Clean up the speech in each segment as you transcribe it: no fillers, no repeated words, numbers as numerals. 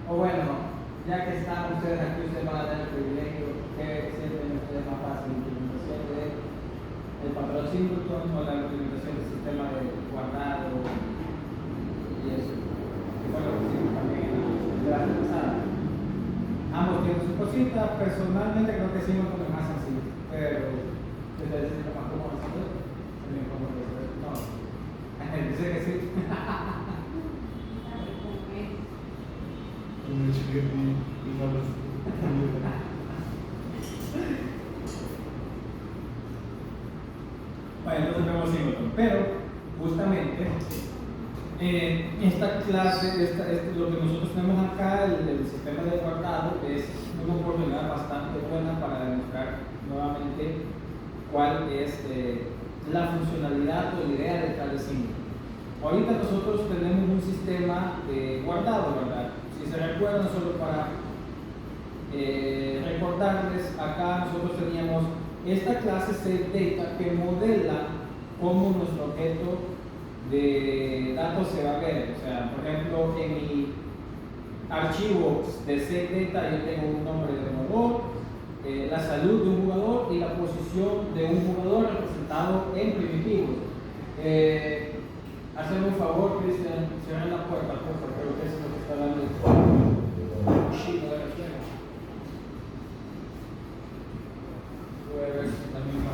o bueno, ya que están ustedes aquí, ustedes van a tener el privilegio que sienten ustedes más fácil la implementación del patrón Singleton o la implementación del sistema de guardado y eso. Bueno, lo que hicimos también en la clase pasada. Ambos tienen sus cositas. Personalmente creo que Singleton es más sencillo, pero si ustedes se sienten más cómodos haciendo eso, también podemos hacer eso. No, dice que sí. Bueno, entonces vemos Singleton, pero justamente esta clase, lo que nosotros tenemos acá, el sistema de guardado, es una oportunidad bastante buena para demostrar nuevamente cuál es la funcionalidad o la idea detrás de Singleton. Ahorita nosotros tenemos un sistema de guardado, ¿verdad? Si se recuerdan, solo para recordarles, acá nosotros teníamos esta clase setData que modela cómo nuestro objeto de datos se va a ver. O sea, por ejemplo, en mi archivo de setData yo tengo un nombre de jugador, la salud de un jugador y la posición de un jugador representado en primitivos. Hazme un favor, Cristian, cierra la puerta, por favor, creo que es lo que está dando el chico de la izquierda. Pues la misma.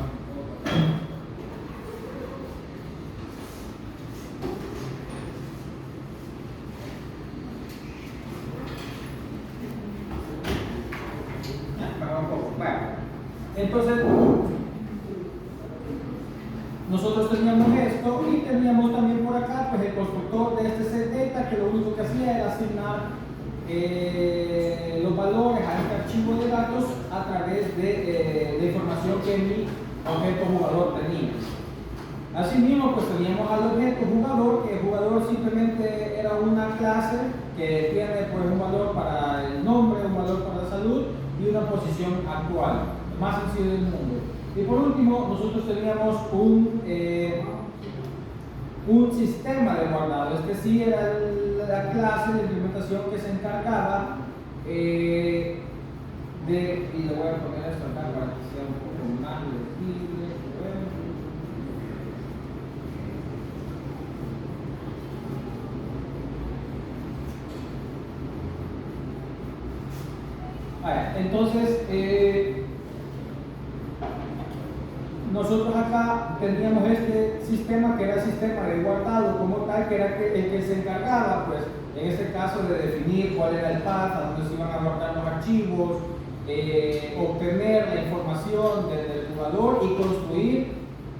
Entonces, nosotros teníamos esto y teníamos también por acá pues el constructor de este setData que lo único que hacía era asignar los valores a este archivo de datos a través de la información que mi objeto jugador tenía. Asimismo, pues teníamos al objeto jugador, que el jugador simplemente era una clase que tiene pues un valor para el nombre, un valor para la salud y una posición actual, más sencillo del mundo. Y por último, nosotros teníamos un sistema de guardado. Este sí era la clase de implementación que se encargaba y le voy a poner esto acá para que sea un poco más legible. Entonces, nosotros acá teníamos este sistema que era el sistema de guardado como tal, que era el que se encargaba, pues, en este caso, de definir cuál era el path, a dónde se iban a guardar los archivos, obtener la información del jugador y construir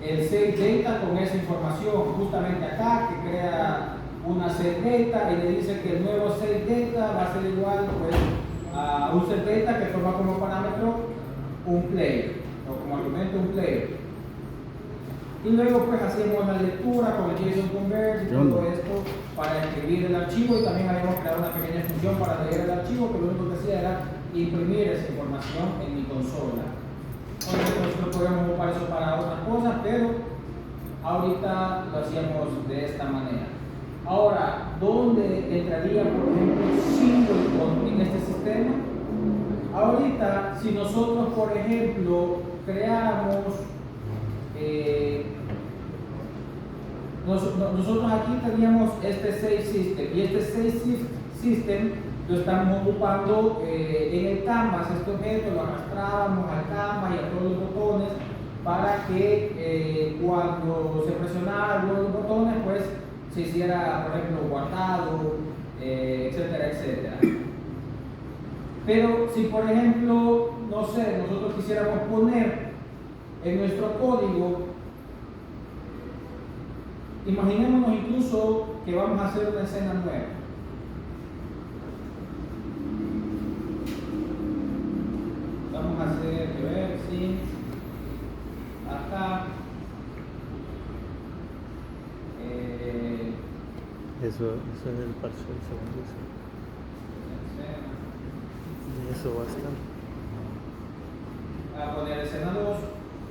el setData con esa información. Justamente acá, que crea una setData y le dice que el nuevo setData va a ser igual, pues, a un setData que toma como parámetro un player, o como argumento un player. Y luego pues hacíamos la lectura con el JSON Convert y todo esto para escribir el archivo, y también habíamos creado una pequeña función para leer el archivo que lo único que hacía era imprimir esa información en mi consola. Obviamente nosotros podíamos ocupar eso para otras cosas, pero ahorita lo hacíamos de esta manera. Ahora, ¿dónde entraría, por ejemplo, Singleton en este sistema? Ahorita, si nosotros, por ejemplo, creáramos nosotros aquí teníamos este Save System, y este Save System lo estamos ocupando en el Canvas. Este objeto lo arrastrábamos al Canvas y a todos los botones para que cuando se presionara alguno de los botones, pues se hiciera, por ejemplo, guardado, etcétera, etcétera. Pero si, por ejemplo, no sé, nosotros quisiéramos poner en nuestro código, imaginémonos incluso que vamos a hacer una escena nueva. Vamos a hacer, a ver si acá eso es el parcial segundo. Y eso va a estar. A poner escena 2.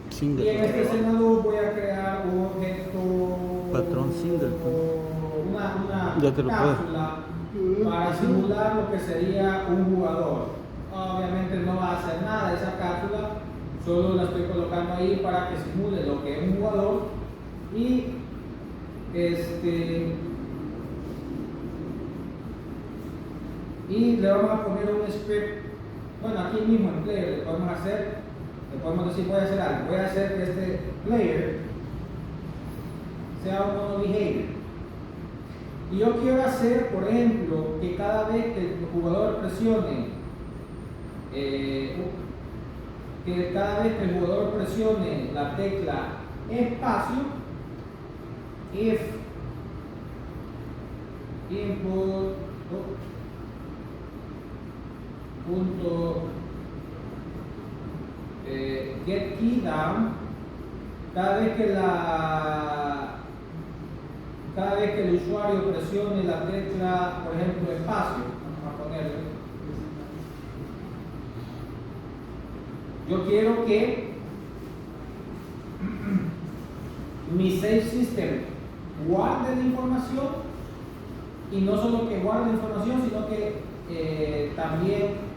Singleton. Y en este escena 2 voy a crear un objeto. Patrón Singleton. Una ya te lo cápsula. para simular lo que sería un jugador. Obviamente no va a hacer nada esa cápsula, solo la estoy colocando ahí para que simule lo que es un jugador y y le vamos a poner un script. Bueno, aquí mismo en player le podemos decir, voy a hacer algo, voy a hacer que este player sea un mono behavior. Y yo quiero hacer, por ejemplo, que cada vez que el jugador presione, la tecla espacio, if input get key down, cada vez que el usuario presione la tecla, por ejemplo, espacio, vamos a ponerle, yo quiero que mi save system guarde la información y no solo que guarde la información, sino que también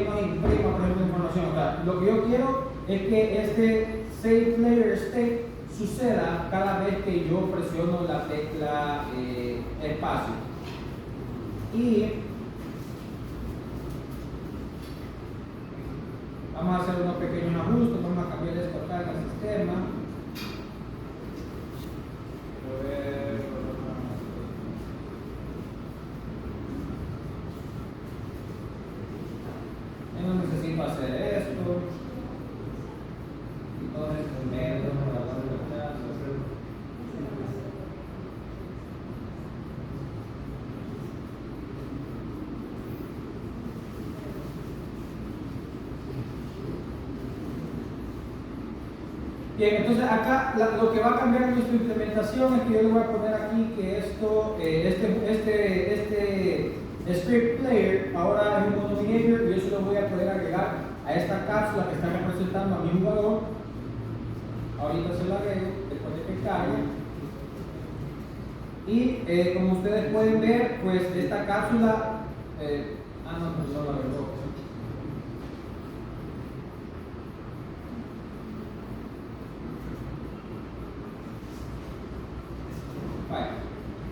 nos imprima, por ejemplo, información. O sea, lo que yo quiero es que este save player state suceda cada vez que yo presiono la tecla espacio. Y vamos a hacer unos pequeños ajustes, vamos a cambiar esto acá en el sistema. Yo no necesito hacer esto. Y todo esto medio para darle Bien, entonces acá lo que va a cambiar en nuestra implementación es que yo le voy a poner aquí que esto, este script player ahora es un mono behavior y yo se lo voy a poder agregar a esta cápsula que está representando a mi jugador. Ahorita se lo agrego después de que cargue. Y como ustedes pueden ver, pues esta cápsula, no la agregó.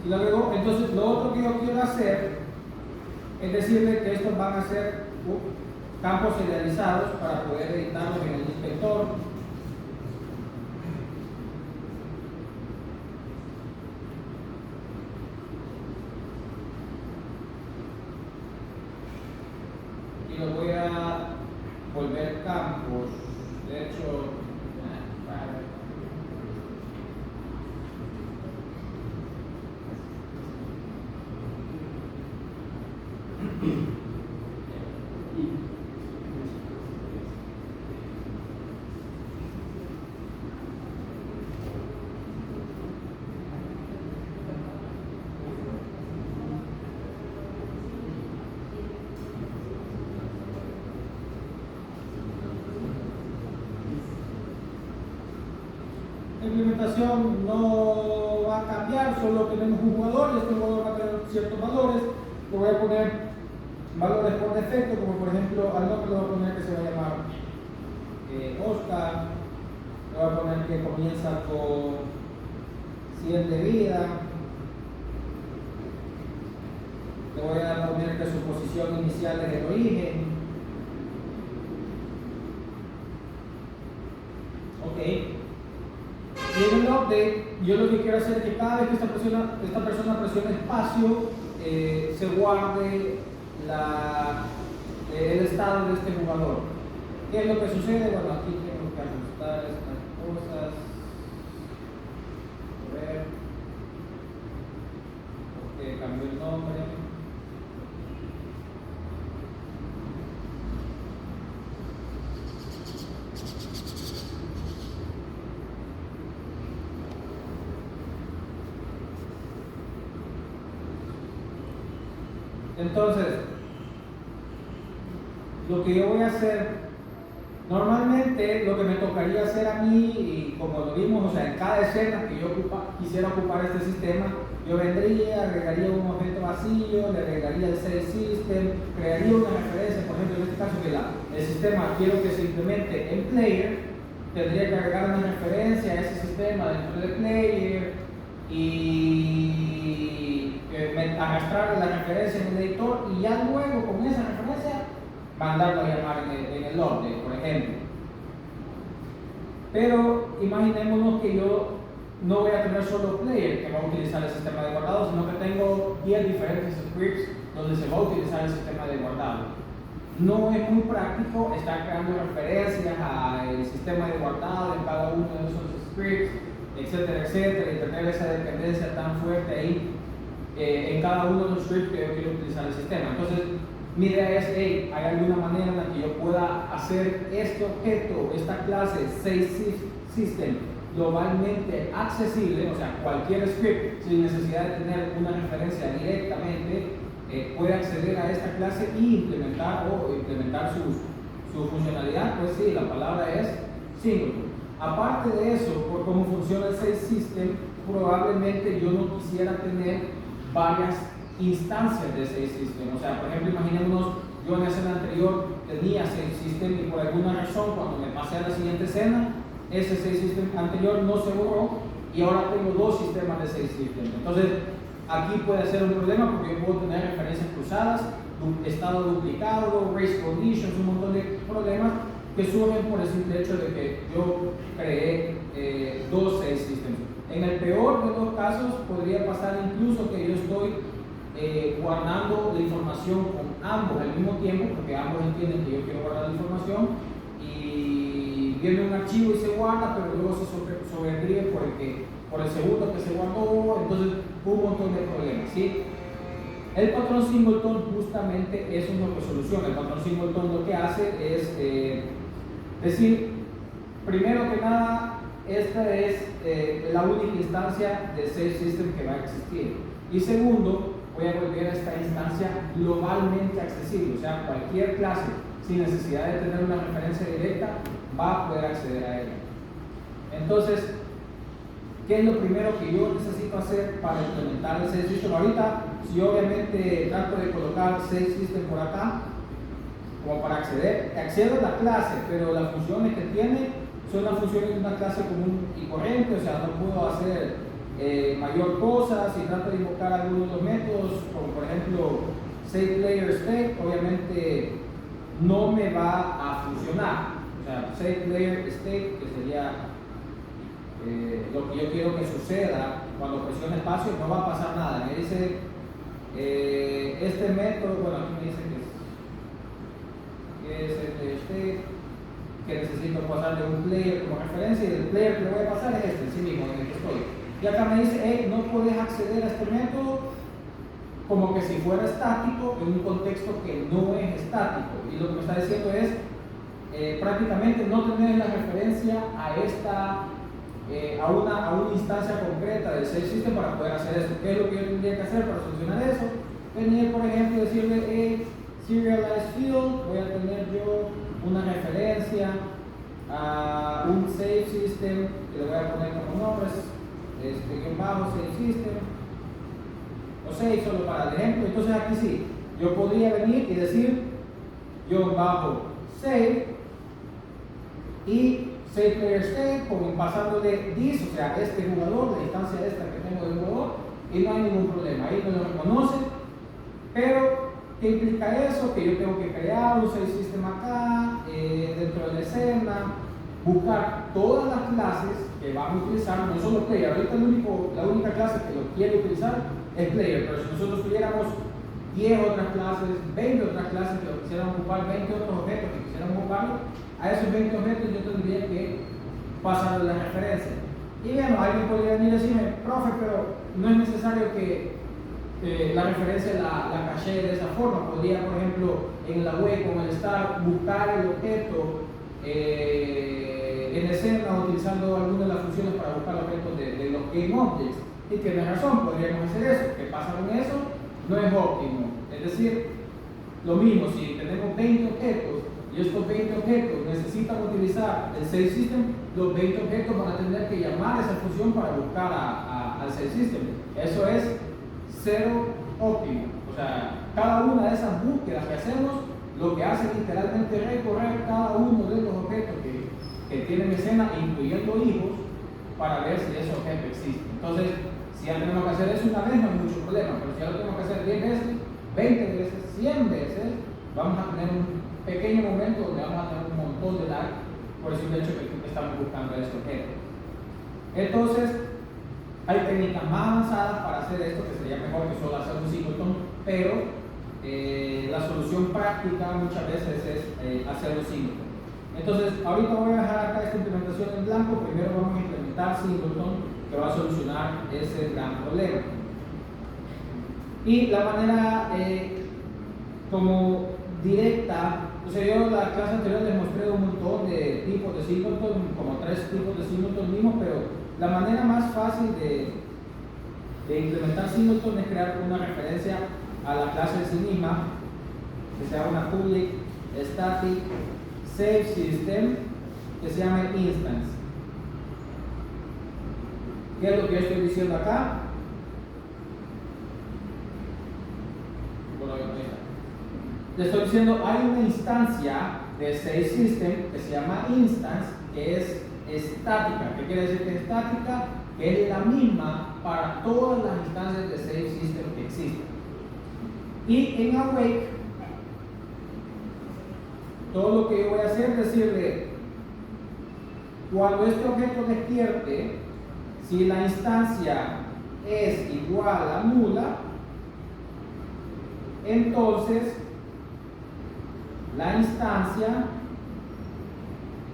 Si lo agrego, entonces lo otro que yo quiero hacer es decirle que estos van a ser campos serializados para poder editarlos en el inspector. Y los voy a volver campos. De hecho, la implementación no va a cambiar, solo tenemos un jugador y este jugador va a tener ciertos valores. Le voy a poner valores por defecto, como por ejemplo al nombre le voy a poner que se va a llamar Oscar, le voy a poner que comienza con 100 de vida, le voy a poner que su posición inicial es el origen. Ok. Y en el update, yo lo que quiero hacer es que cada vez que esta persona presiona espacio, se guarde el estado de este jugador. ¿Qué es lo que sucede? Bueno, aquí tengo que ajustar estas cosas. A ver. Porque cambió el nombre. Entonces, lo que yo voy a hacer Normalmente lo que me tocaría hacer a mí, y como lo vimos, o sea, en cada escena que yo quisiera ocupar este sistema, yo vendría, agregaría un objeto vacío, le agregaría el save system, crearía una referencia, por ejemplo, en este caso que el sistema quiero que se implemente en player, tendría que agregar una referencia a ese sistema dentro de player y arrastrar la referencia en el editor y ya luego con esa referencia mandarlo a llamar en el update, por ejemplo. Pero imaginémonos que yo no voy a tener solo player que va a utilizar el sistema de guardado, sino que tengo 10 diferentes scripts donde se va a utilizar el sistema de guardado. No es muy práctico estar creando referencias al sistema de guardado en cada uno de esos scripts, etcétera, etcétera, y tener esa dependencia tan fuerte ahí en cada uno de los scripts que yo quiero utilizar el sistema. Entonces, mi idea es, hey, ¿hay alguna manera en la que yo pueda hacer este objeto, esta clase SaveSystem globalmente accesible? O sea, cualquier script sin necesidad de tener una referencia directamente puede acceder a esta clase y implementar su funcionalidad. Pues sí, la palabra es singleton. Aparte de eso, por cómo funciona el SaveSystem, probablemente yo no quisiera tener varias instancias de SaveSystem. O sea, por ejemplo, imaginémonos, yo en la escena anterior tenía SaveSystem y por alguna razón cuando me pasé a la siguiente escena, ese SaveSystem anterior no se borró y ahora tengo dos sistemas de SaveSystem. Entonces, aquí puede ser un problema porque yo puedo tener referencias cruzadas, estado duplicado, race conditions, un montón de problemas que surgen por el simple hecho de que yo creé dos SaveSystems. En el peor de los casos podría pasar incluso que yo estoy guardando la información con ambos al mismo tiempo, porque ambos entienden que yo quiero guardar la información y viene un archivo y se guarda, pero luego se sobreescribe por el segundo que se guardó, entonces un montón de problemas, ¿sí? El patrón singleton justamente eso es lo que soluciona. El patrón singleton lo que hace es decir, primero que nada, esta es la única instancia de SaveSystem que va a existir. Y segundo, voy a volver a esta instancia globalmente accesible, o sea, cualquier clase sin necesidad de tener una referencia directa va a poder acceder a ella. Entonces, ¿qué es lo primero que yo necesito hacer para implementar el SaveSystem? Ahorita, si obviamente trato de colocar SaveSystem por acá, como para acceder, accedo a la clase, pero las funciones que tiene son las funciones de una clase común y corriente, o sea, no puedo hacer mayor cosa. Si trato de invocar algunos de los métodos, como por ejemplo SavePlayerState, obviamente no me va a funcionar. O sea, SavePlayerState, que sería lo que yo quiero que suceda cuando presione espacio, no va a pasar nada. Me dice este método, bueno, aquí me dice que es que necesito pasarle un player como referencia y el player que le voy a pasar es este, sí mismo, en el que estoy. Y acá me dice, hey, no puedes acceder a este método como que si fuera estático en un contexto que no es estático. Y lo que me está diciendo es, prácticamente no tener la referencia a una instancia concreta del SaveSystem para poder hacer eso. ¿Qué es lo que yo tendría que hacer para solucionar eso? Venir, por ejemplo, decirle, hey, serialized field, voy a tener yo una referencia a un SaveSystem que le voy a poner como nombres, bajo SaveSystem o save solo para el ejemplo. Entonces aquí sí, yo podría venir y decir bajo save y SavePlayerState como pasándole this, o sea, este jugador, la instancia esta que tengo del jugador, y no hay ningún problema, ahí me lo reconoce. Pero ¿qué implica eso? Que yo tengo que crear un SaveSystem acá, dentro de la escena, buscar todas las clases que van a utilizar, no solo player. Ahorita la única clase que lo quiere utilizar es player, pero si nosotros tuviéramos 10 otras clases, 20 otras clases que lo quisieran ocupar, 20 otros objetos que quisieran ocuparlo, a esos 20 objetos yo tendría que pasarle la referencia. Y bueno, alguien podría venir y decirme, profe, pero no es necesario que la referencia la caché de esa forma. Podría, por ejemplo, en la web con el start buscar el objeto en escena utilizando alguna de las funciones para buscar objetos de los GameObjects. Y tiene razón, podríamos hacer eso. ¿Qué pasa con eso? No es óptimo. Es decir, lo mismo, si tenemos 20 objetos y y estos 20 objetos necesitan utilizar el save system, los 20 objetos van a tener que llamar a esa función para buscar al save system. Eso es cero óptimo. O sea, cada una de esas búsquedas que hacemos, lo que hace es literalmente recorrer cada uno de los objetos que tienen escena, incluyendo hijos, para ver si ese objeto existe. Entonces, si ya tenemos que hacer eso una vez, no hay mucho problema, pero si ya lo tenemos que hacer 10 veces, 20 veces, 100 veces, vamos a tener un pequeño momento donde vamos a tener un montón de lag por el simple hecho que estamos buscando este objeto. Entonces, hay técnicas más avanzadas para hacer esto, que sería mejor que solo hacer un singleton, pero la solución práctica muchas veces es hacer un singleton. Entonces, ahorita voy a dejar acá esta implementación en blanco. Primero vamos a implementar singleton, que va a solucionar ese gran problema. Y la manera como directa, o sea, yo en la clase anterior les mostré un montón de tipos de singleton, como 3 tipos de singleton mismos, pero la manera más fácil de implementar singleton es crear una referencia a la clase en sí misma, que sea una public static save system, que se llama instance. ¿Qué es lo que yo estoy diciendo acá? Bueno, le estoy diciendo, hay una instancia de save system que se llama instance, que es estática. ¿Qué quiere decir que es estática? Que es la misma para todas las instancias de save system que existen. Y en awake, todo lo que yo voy a hacer es decirle, cuando este objeto despierte, si la instancia es igual a nula, entonces la instancia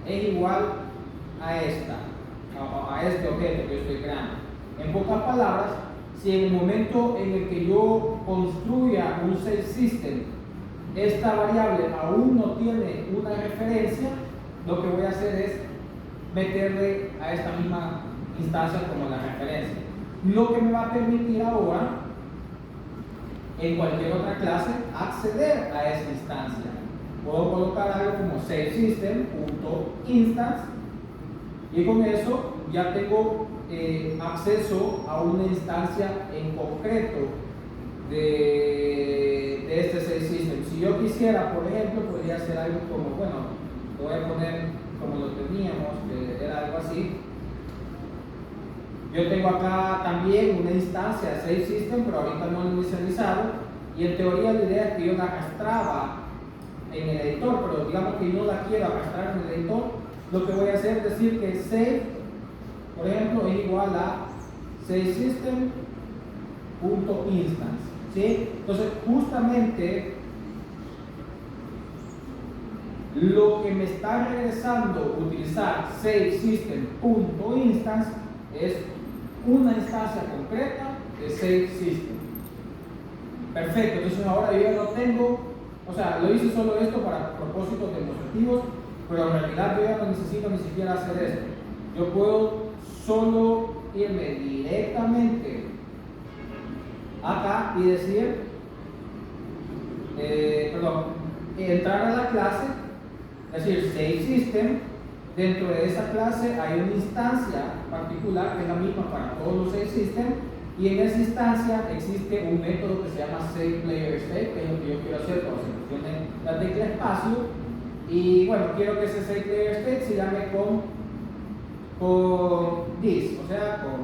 es igual a este objeto que yo estoy creando. En pocas palabras, si en el momento en el que yo construya un save system, esta variable aún no tiene una referencia, lo que voy a hacer es meterle a esta misma instancia como la referencia. Lo que me va a permitir ahora, en cualquier otra clase, acceder a esa instancia. Puedo colocar algo como savesystem.instance y con eso ya tengo acceso a una instancia en concreto de este save system. Si yo quisiera, por ejemplo, podría hacer algo como, bueno, lo voy a poner como lo teníamos, que era algo así. Yo tengo acá también una instancia de save system, pero ahorita no lo he inicializado, y en teoría la idea es que yo la arrastraba en el editor, pero digamos que yo no la quiero arrastrar en el editor. Lo que voy a hacer es decir que save, por ejemplo, es igual a savesystem.instance, ¿sí? Entonces, justamente lo que me está regresando utilizar savesystem.instance es una instancia concreta de save system. Perfecto, entonces ahora yo ya lo tengo, o sea, lo hice solo esto para propósitos demostrativos, pero en realidad yo ya no necesito ni siquiera hacer esto. Yo puedo solo irme directamente acá y decir, entrar a la clase, es decir, save system. Dentro de esa clase hay una instancia particular que es la misma para todos los save systems, y en esa instancia existe un método que se llama savePlayerState, que es lo que yo quiero hacer cuando se funcione la tecla espacio. Y bueno, quiero que ese savePlayerState se llame con this, o sea, con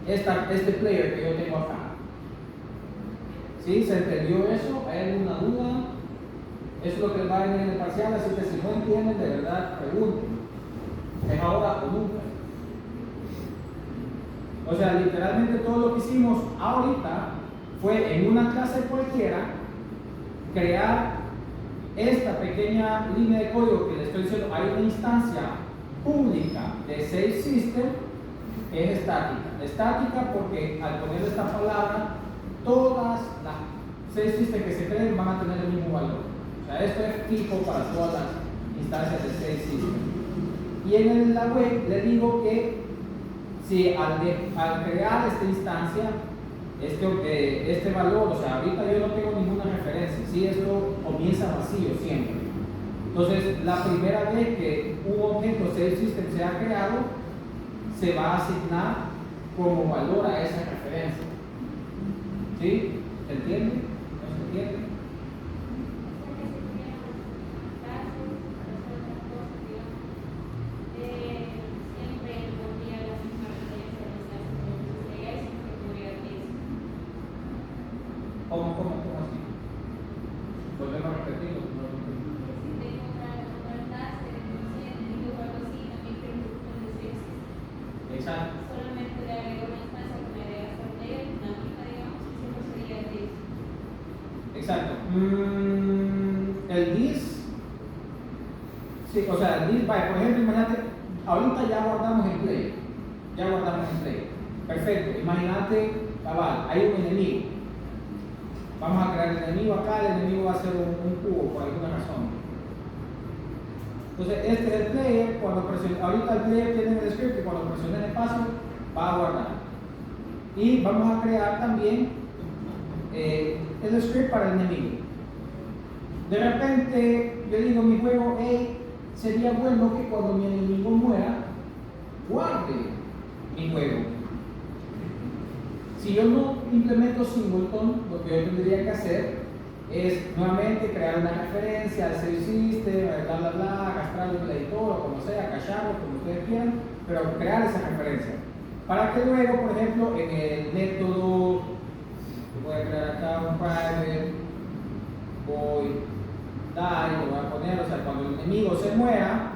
este player que yo tengo acá. ¿Sí? ¿Se entendió eso? ¿Hay alguna duda? Eso es lo que va a venir en el parcial, así que si no entienden, de verdad, pregunten. Es ahora o nunca. O sea, literalmente todo lo que hicimos ahorita fue en una clase cualquiera crear esta pequeña línea de código que les estoy diciendo. Hay una instancia pública de save system que es estática. Estática porque al poner esta palabra, todas las save systems que se creen van a tener el mismo valor. O sea, esto es fijo para todas las instancias de save system. Y en la web le digo que si al crear esta instancia este valor, o sea, ahorita yo no tengo ninguna referencia, ¿sí? Esto comienza vacío siempre. Entonces, la primera vez que un objeto SafeSystem sea creado, se va a asignar como valor a esa referencia. ¿Sí? ¿Se entiende? ¿No se entiende? ¿Cómo así? Volvemos a repetirlo. Exacto. Solamente le agrego una instancia que me agrega hasta player, dinámica, digamos, y siempre sería el dis. Exacto. El dis, sí, o sea, el dis, vaya, por ejemplo, imagínate, ahorita ya guardamos en play. Ya guardamos en play. Perfecto. Imagínate, cabal, hay un enemigo. Vamos a crear el enemigo acá, el enemigo va a ser un cubo por alguna razón. Entonces, este es el player, ahorita el player tiene el script y cuando presione el espacio va a guardar. Y vamos a crear también el script para el enemigo. De repente, yo digo en mi juego, hey, sería bueno que cuando mi enemigo muera, guarde mi juego. Si yo no implemento singleton, lo que yo tendría que hacer es nuevamente crear una referencia al save system, arrastrarlo en el editor o como sea, cacharlo, como ustedes quieran, pero crear esa referencia. Para que luego, por ejemplo, en el método, voy a crear acá un private, void, die, lo voy a poner, o sea, cuando el enemigo se muera,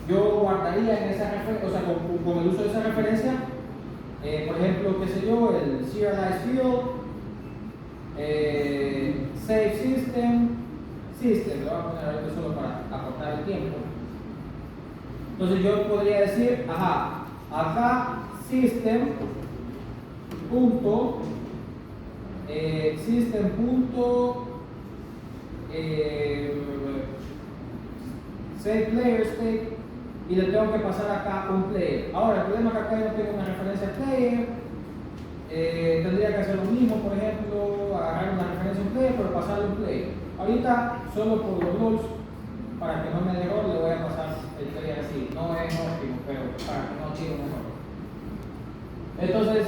yo guardaría en esa referencia, o sea, con el uso de esa referencia, por ejemplo, qué sé yo, el serialized field, save system, lo voy a poner ahorita solo para acortar el tiempo. Entonces yo podría decir, ajá, acá system punto save player state y le tengo que pasar acá un player. Ahora, el problema es que acá yo no tengo una referencia player. Tendría que hacer lo mismo, por ejemplo, agarrar una referencia a un player, pero pasarle un player. Ahorita, solo por los rules, para que no me dé error, le voy a pasar el player así. No es óptimo, pero para que no tire mejor. Entonces,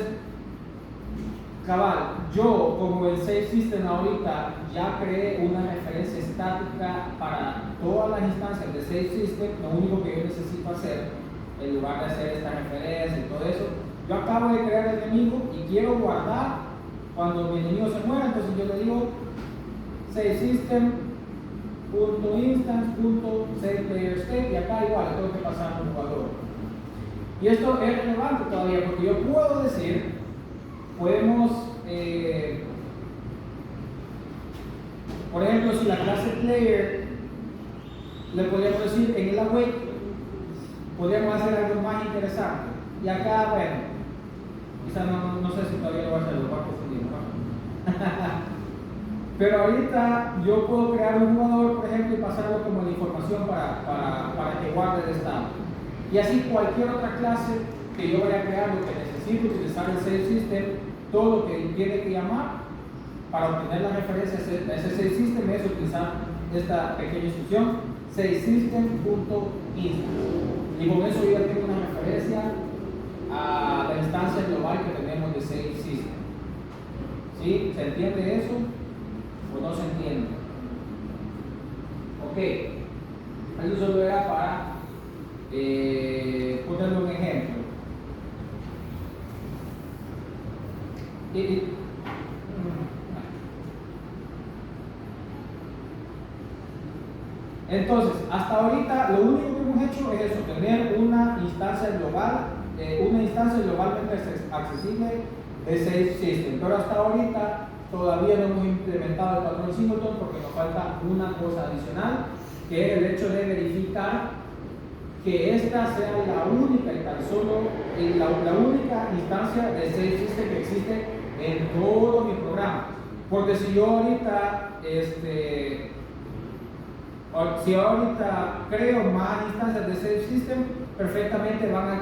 cabal, yo como el save system ahorita ya creé una referencia estática para todas las instancias de save system. Lo único que yo necesito hacer, en lugar de hacer esta referencia y todo eso, yo acabo de crear el enemigo y quiero guardar cuando mi enemigo se muera. Entonces yo le digo save system.instance.savePlayerState y acá igual le tengo que pasar un jugador. Y esto es relevante todavía porque yo puedo decir, podemos, por ejemplo, si la clase player le podríamos decir en el await, podríamos hacer algo más interesante. Y acá, bueno, quizás no sé si todavía lo va a hacer, lo voy a confundir, ¿no? Pero ahorita yo puedo crear un jugador, por ejemplo, y pasarlo como la información para que guarde el estado. Y así cualquier otra clase que yo vaya a crear, lo que necesito utilizar el save system, todo lo que tiene que llamar para obtener la referencia a ese save system es utilizar esta pequeña instrucción, save system.instance. Y con eso yo ya tengo una referencia a la instancia global que tenemos de save system. ¿Sí? ¿Se entiende eso? ¿O no se entiende? Ok. Eso solo era para ponerle un ejemplo. Entonces, hasta ahorita lo único que hemos hecho es eso, tener una instancia globalmente accesible de save system, pero hasta ahorita todavía no hemos implementado el patrón singleton porque nos falta una cosa adicional, que es el hecho de verificar que esta sea la única y tan solo la única instancia de save system que existe en todo mi programa. Porque si yo ahorita creo más instancias de save system, perfectamente van a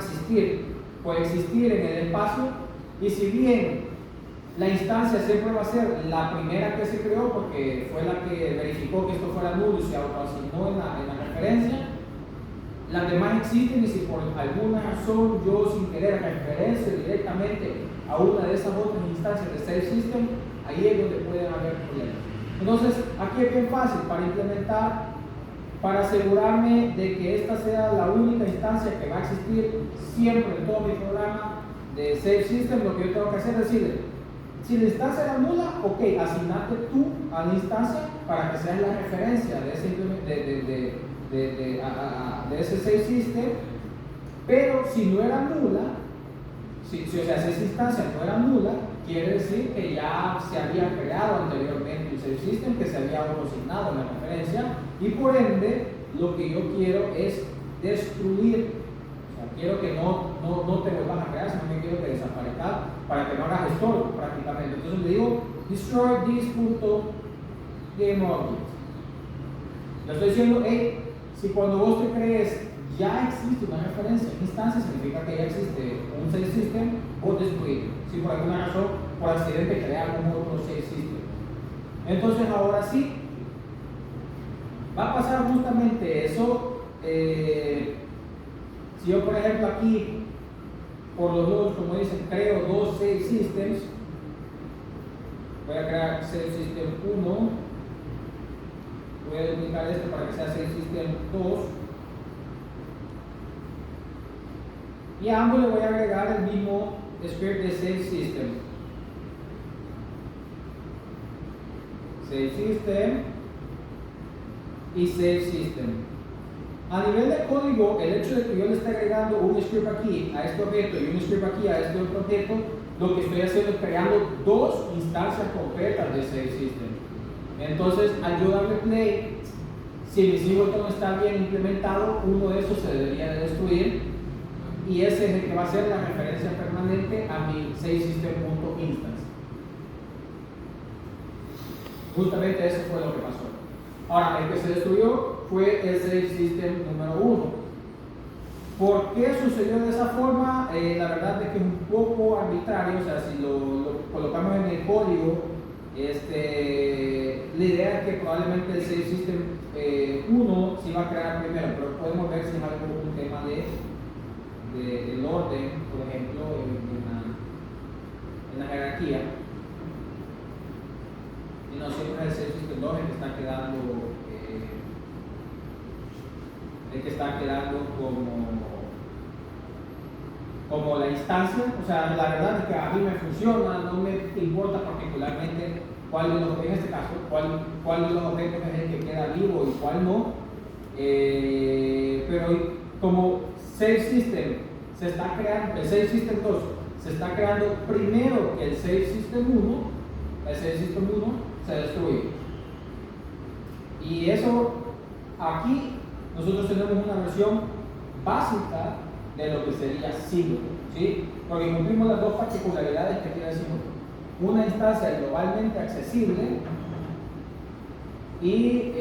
coexistir en el espacio, y si bien La instancia siempre va a ser la primera que se creó porque fue la que verificó que esto fuera nulo y se autoasignó en la referencia. Las demás existen y si por alguna razón yo sin querer referencio directamente a una de esas otras instancias de Save System, ahí es donde pueden haber problemas. Entonces, aquí es bien fácil para implementar, para asegurarme de que esta sea la única instancia que va a existir siempre en todo mi programa de Save System. Lo que yo tengo que hacer es decirle, si la instancia era nula, ok, asignate tú a la instancia para que sea la referencia de ese Save System, pero si no era nula, si esa instancia no era nula, quiere decir que ya se había creado anteriormente un Save System que se había asignado en la referencia y por ende lo que yo quiero es destruir. O sea, quiero que no te vuelvas a crear, sino que quiero que desaparezca para que no hagas estorbo prácticamente. Entonces le digo destroy this.gameObject. Le estoy diciendo, hey, si cuando vos te crees ya existe una referencia en instancia, significa que ya existe un Save System, vos destruir. Si por alguna razón, por accidente, creamos otro Save System. Entonces ahora sí, va a pasar justamente eso. Si yo por ejemplo aquí, por los dos, como dicen, creo dos Save Systems, voy a crear Save System 1, voy a duplicar esto para que sea Save System 2, y a ambos le voy a agregar el mismo script de Save System. Save System y Save System. A nivel de código, el hecho de que yo le esté agregando un script aquí a este objeto y un script aquí a este otro objeto, lo que estoy haciendo es creando dos instancias concretas de Save System. Entonces, al yo darle play, si mi singleton no está bien implementado, uno de esos se debería de destruir y ese es el que va a ser la referencia permanente a mi Save System.instance. Justamente eso fue lo que pasó. Ahora, el que se destruyó fue el Save System número 1. ¿Por qué sucedió de esa forma? La verdad es que es un poco arbitrario. O sea, si lo colocamos en el código, la idea es que probablemente el Save System 1 se iba a crear primero, pero podemos ver si es algo un tema del orden, por ejemplo, en la jerarquía. Y no siempre es el Save System 2 el que está quedando como la instancia. O sea, la verdad es que a mí me funciona, no me importa particularmente cuál de los, en este caso, cuál de los objetos es el que queda vivo y cuál no. Pero como Save System se está creando, el Save System 2 se está creando primero que el Save System 1, el Save System 1 se destruye. Y eso, aquí nosotros tenemos una versión básica de lo que sería singleton, ¿sí? Porque cumplimos las dos particularidades que tiene singleton: una instancia globalmente accesible y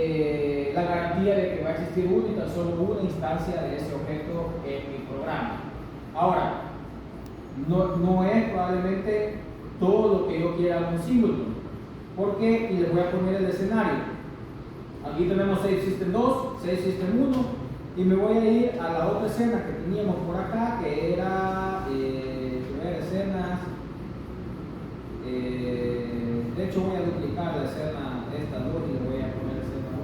la garantía de que va a existir una y tan solo una instancia de ese objeto en mi programa. Ahora, no es probablemente todo lo que yo quiera en un singleton. ¿Por qué? Y les voy a poner el escenario. Aquí tenemos Save System 2, Save System 1, y me voy a ir a la otra escena que teníamos por acá, que era primera escenas. De hecho, voy a duplicar la escena esta 2 y le voy a poner escena 1.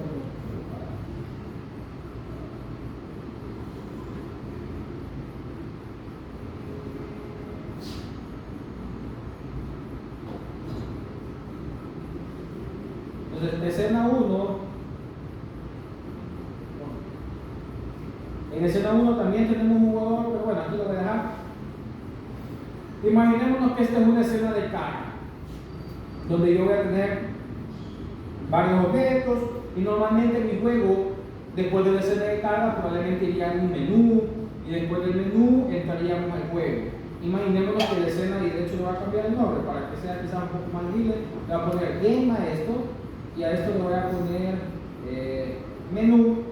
Entonces, escena 1. En escena 1 también tenemos un jugador, pero bueno, aquí lo voy a dejar. Imaginémonos que esta es una escena de carga, donde yo voy a tener varios objetos y normalmente mi juego, después de la escena de carga, probablemente iría en un menú y después del menú entraríamos al juego. Imaginémonos que la escena, y de hecho le voy a cambiar el nombre para que sea quizás un poco más libre, le voy a poner game a esto y a esto le voy a poner menú.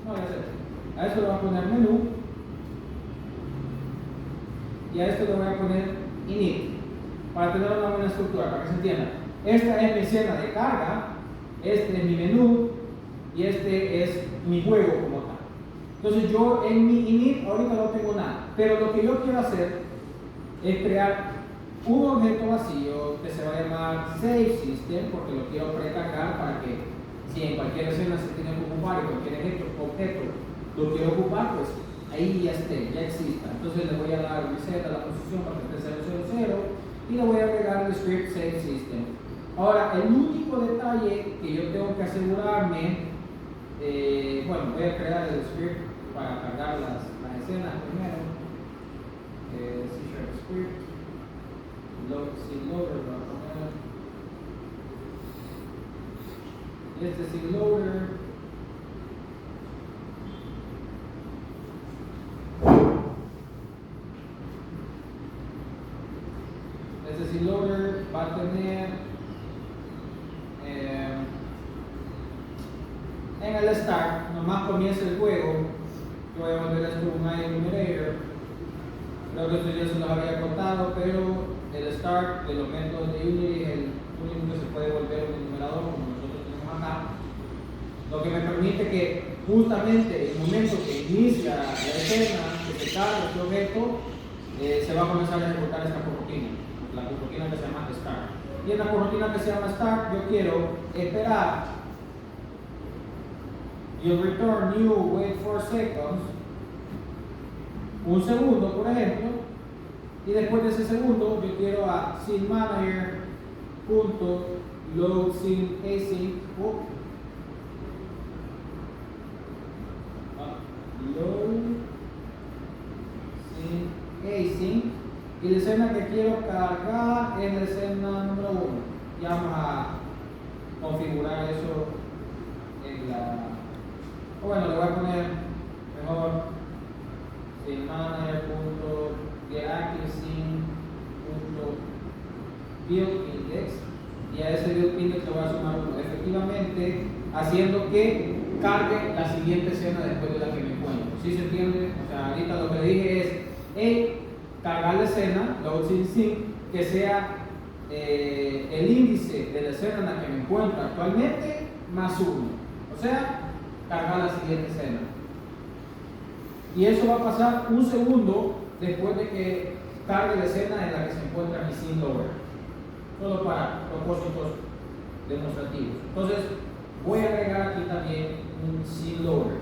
No, a esto le voy a poner menú y a esto le voy a poner init para tener una buena estructura, para que se entienda. Esta es mi escena de carga, este es mi menú y este es mi juego como tal. Entonces yo en mi init ahorita no tengo nada, pero lo que yo quiero hacer es crear un objeto vacío que se va a llamar Save System, porque lo quiero precargar para que si en cualquier escena se tiene que ocupar y cualquier objeto lo quiero ocupar, pues ahí ya esté, ya exista. Entonces le voy a dar reset a la posición para que esté 000 y le voy a agregar el script Save System. Ahora, el único detalle que yo tengo que asegurarme, bueno, voy a crear el script para cargar las escenas primero. C# script, loader, lo voy a poner. Este es loader. Este loader va a tener en el start, nomás comienza el juego. Yo voy a volver esto un enumerator. Creo que esto ya se los había contado, pero el start de los métodos de Unity es el único que se puede volver un enumerador como nosotros tenemos acá. Lo que me permite que justamente en el momento que inicia la escena, que se carga este objeto, se va a comenzar a ejecutar esta corotina, la corotina que se llama start. Y en la corotina que se llama start, yo quiero esperar. You'll return new wait 4 seconds, un segundo por ejemplo, y después de ese segundo yo quiero a scene manager punto load scene async load scene async, y la escena que quiero cargar es la escena número 1. Ya vamos a configurar eso en la... Bueno, le voy a poner mejor scene manager punto get active scene punto build index, y a ese build index le voy a sumar 1, efectivamente haciendo que cargue la siguiente escena después de la que me encuentro. ¿Sí se entiende? O sea, ahorita lo que le dije es cargar la escena, load scene, que sea el índice de la escena en la que me encuentro actualmente más 1. O sea, cargar la siguiente escena. Y eso va a pasar un segundo después de que cargue la escena en la que se encuentra mi scene loader. Solo para propósitos demostrativos. Entonces, voy a agregar aquí también un scene loader.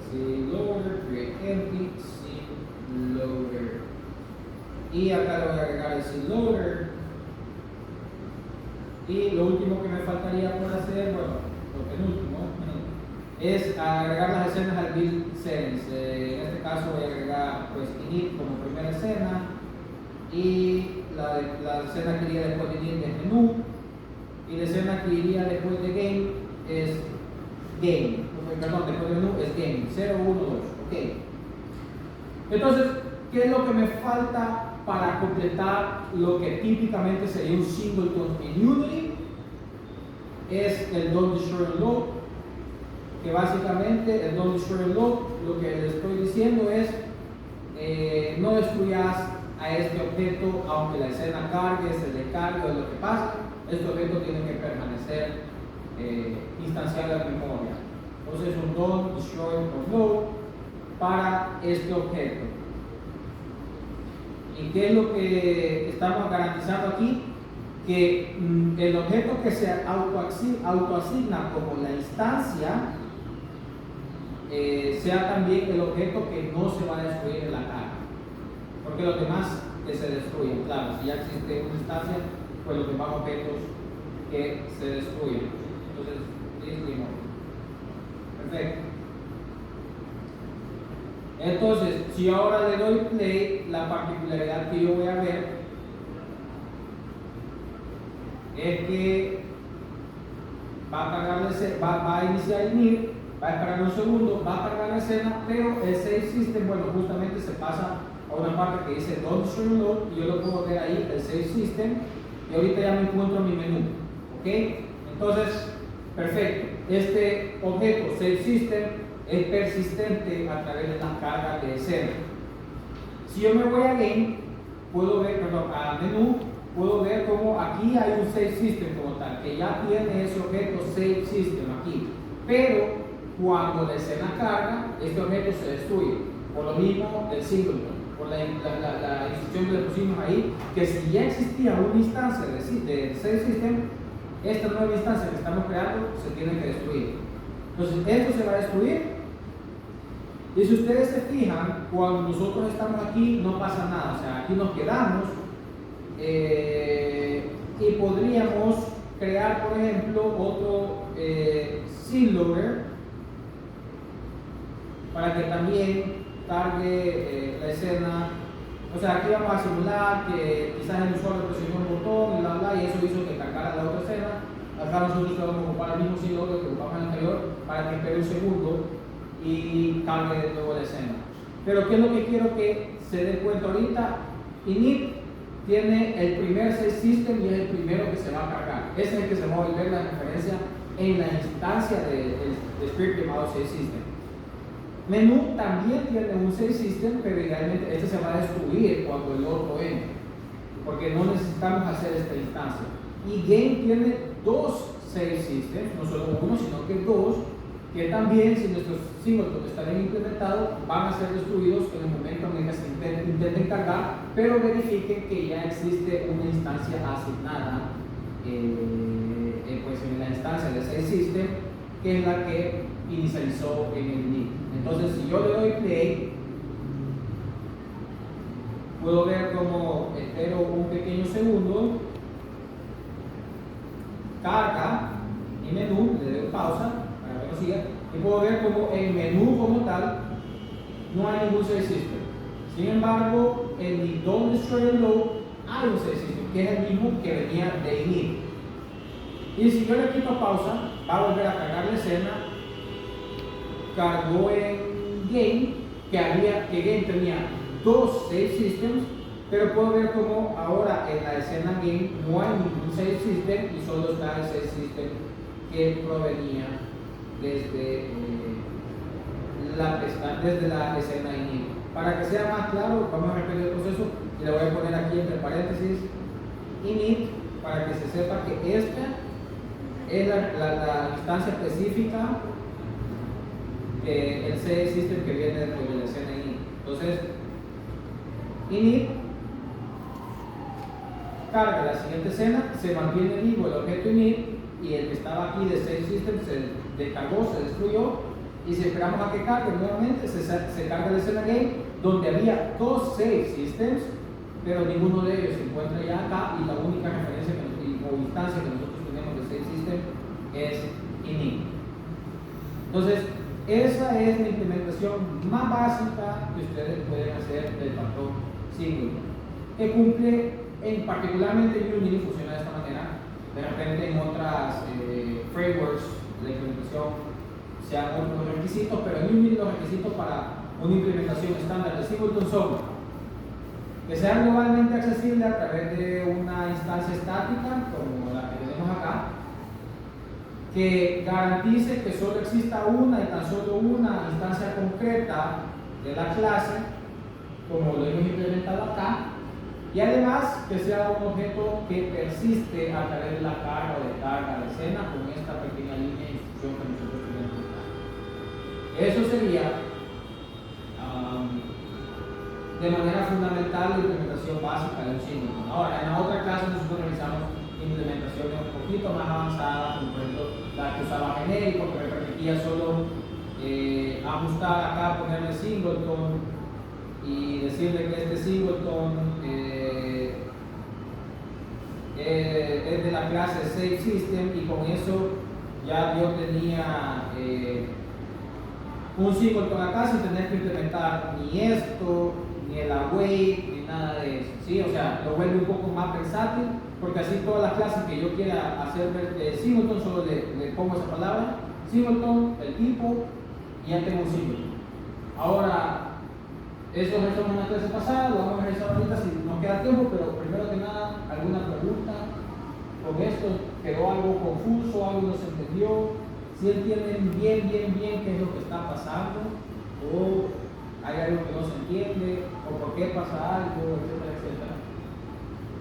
Scene loader, create empty, scene loader. Y acá le voy a agregar el scene loader. Y lo último que me faltaría por hacer, bueno, lo penúltimo, es agregar las escenas al build settings. En este caso voy a agregar pues init como primera escena, y la escena que iría después de init es menú, y la escena que iría después de game es game. Perdón, después de menú es game, 0, 1, 2, ok. Entonces, ¿qué es lo que me falta para completar lo que típicamente sería un singleton en Unity? Es el don't destroy and load, que básicamente el don't destroy and load lo que le estoy diciendo es no destruyas a este objeto aunque la escena cargue, se descargue o lo que pase. Este objeto tiene que permanecer instanciado en memoria. Entonces un don't destroy or load para este objeto. ¿Y qué es lo que estamos garantizando aquí? Que el objeto que se autoasigna como la instancia sea también el objeto que no se va a destruir en la carga. Porque los demás que se destruyen, claro, si ya existe una instancia, pues los demás objetos que se destruyen. Entonces, listo. Perfecto. Entonces, si ahora le doy play, la particularidad que yo voy a ver es que va a iniciar el init, va a esperar un segundo, va a cargar la escena, pero el save system, bueno, justamente se pasa a una parte que dice don't stream load, y yo lo puedo ver ahí, el save system, y ahorita ya me encuentro en mi menú, ¿ok? Entonces, perfecto, este objeto save system es persistente a través de las cargas de escena. Si yo me voy a game, puedo ver, perdón, a menú, puedo ver como aquí hay un save system como tal, que ya tiene ese objeto save system aquí. Pero cuando la escena carga, este objeto se destruye. Por lo mismo del singleton, por la instrucción que le pusimos ahí, que si ya existía una instancia de save system, esta nueva instancia que estamos creando se tiene que destruir. Entonces, esto se va a destruir. Y si ustedes se fijan, cuando nosotros estamos aquí no pasa nada, o sea, aquí nos quedamos y podríamos crear, por ejemplo, otro scene loader para que también cargue la escena. O sea, aquí vamos a simular que quizás el usuario presionó un botón y bla bla, y eso hizo que cargara la otra escena. Acá nosotros vamos a ocupar el mismo scene loader que ocupamos en el anterior para que espere un segundo y cargue de nuevo la escena. Pero ¿qué es lo que quiero que se den cuenta ahorita? Init tiene el primer save system y es el primero que se va a cargar. Ese es el que se va a volver la referencia en la instancia del script llamado save system. Menú también tiene un save system, pero idealmente este se va a destruir cuando el otro entre, porque no necesitamos hacer esta instancia. Y game tiene dos save systems, no solo uno, sino que dos, que también, si nuestros singletons están bien implementados, van a ser destruidos en el momento en el que se intenten cargar, pero verifiquen que ya existe una instancia asignada pues en la instancia de save system, que es la que inicializó en el init. Entonces, si yo le doy play, puedo ver como espero un pequeño segundo, carga mi menú, le doy pausa para que lo siga, y puedo ver como el menú como tal no hay ningún save system. Sin embargo, en mi don't destroy and load hay un save system, que es el mismo que venía de init. Y si yo le quito pausa, va a volver a cargar la escena. Cargó en game, que game tenía dos save systems, pero puedo ver como ahora en la escena game no hay ningún save system y solo está el save system que provenía desde la escena init. Para que sea más claro, vamos a repetir el proceso y le voy a poner aquí entre paréntesis init para que se sepa que esta es la instancia específica, el save system que viene dentro de la escena init. Entonces, init carga la siguiente escena, se mantiene vivo el objeto init y el que estaba aquí de save system se descargó, se destruyó, y si esperamos a que cargue nuevamente, se carga la escena game donde había dos save systems, pero ninguno de ellos se encuentra ya acá, y la única referencia o instancia que nosotros tenemos de save system es init. Entonces, esa es la implementación más básica que ustedes pueden hacer del patrón singleton, que cumple particularmente en Unity, funciona de esta manera. De repente en otras frameworks de implementación sean otros requisitos, pero en Unity los requisitos para una implementación estándar de singleton son que sea globalmente accesible a través de una instancia estática como la que tenemos acá, que garantice que solo exista una y tan solo una instancia concreta de la clase, como lo hemos implementado acá, y además que sea un objeto que persiste a través de la carga o descarga de escena con esta pequeña línea de instrucción que nosotros tenemos acá. Eso sería de manera fundamental la implementación básica de un singleton. Ahora, en la otra clase nosotros realizamos implementaciones un poquito más avanzadas, como por ejemplo la que usaba genérico, que me permitía solo ajustar acá, ponerle singleton y decirle que este singleton es de la clase save system, y con eso ya yo tenía un singleton acá sin tener que implementar ni esto, ni el await, ni nada de eso, ¿sí? O sea, lo vuelve un poco más versátil, porque así todas las clases que yo quiera hacer singleton, solo le pongo esa palabra, singleton, el tipo, y ya tengo un singleton. Ahora, eso lo hicimos en la clase pasada, lo vamos a realizar ahorita si nos queda tiempo, pero primero que nada, ¿alguna pregunta con esto? ¿Quedó algo confuso? ¿Algo no se entendió? ¿Si entienden bien qué es lo que está pasando? ¿O hay algo que no se entiende, o por qué pasa algo, etcétera, etcétera.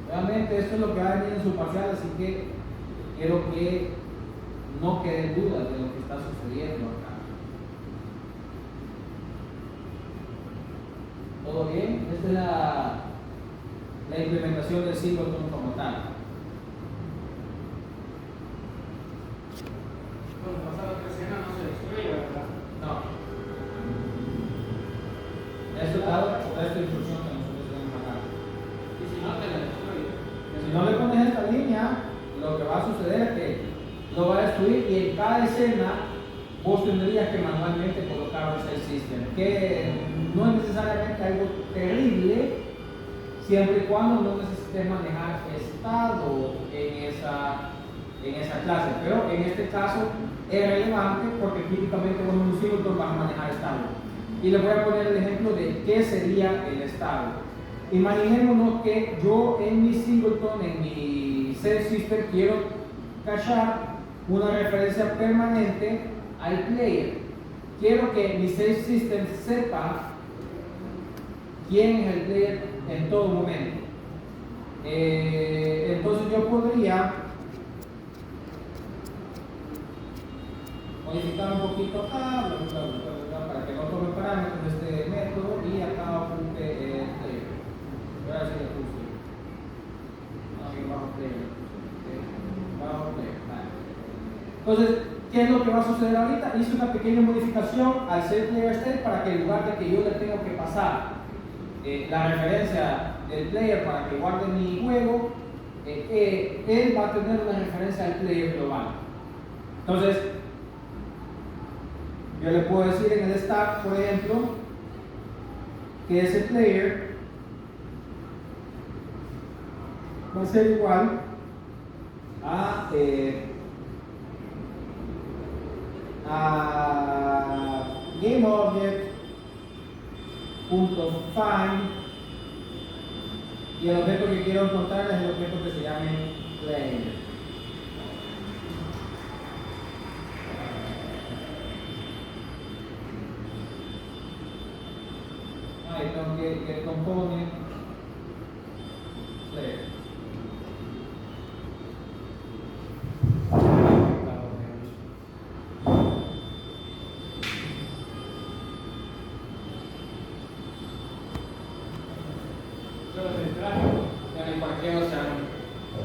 Realmente esto es lo que va a venir en su parcial, así que quiero que no queden dudas de lo que está sucediendo acá. ¿Todo bien? Esta es la implementación del singleton como tal. Cuando pasa la otra escena no se destruye, ¿verdad? No. Esto es esta instrucción que nosotros tenemos acá. Y si no, te la destruye. Si no le pones esta línea, lo que va a suceder es que lo va a destruir y en cada escena vos tendrías que manualmente colocar un save system, que no es necesariamente algo terrible, siempre y cuando no necesites manejar estado en esa clase, pero en este caso es relevante porque típicamente vos en un singleton vas a manejar estado. Y les voy a poner el ejemplo de qué sería el estado. Imaginémonos que yo en mi singleton, en mi save system, quiero cachar una referencia permanente al player. Quiero que mi save system sepa quién es el player en todo momento. Entonces yo podría modificar un poquito acá, para que no tome parámetros de este método y acá ocupe el player. Voy a ver si le puse. Aquí bajo player. Bajo player. Vale. Entonces, ¿qué es lo que va a suceder ahorita? Hice una pequeña modificación al setPlayerState para que en lugar de que yo le tenga que pasar la referencia del player para que guarde mi juego, él va a tener una referencia al player global. Entonces, yo le puedo decir en el stack, por ejemplo, que ese player va a ser igual a GameObject.find y el objeto que quiero encontrar es el objeto que se llame player. Ahí tengo que component player. En el parqueo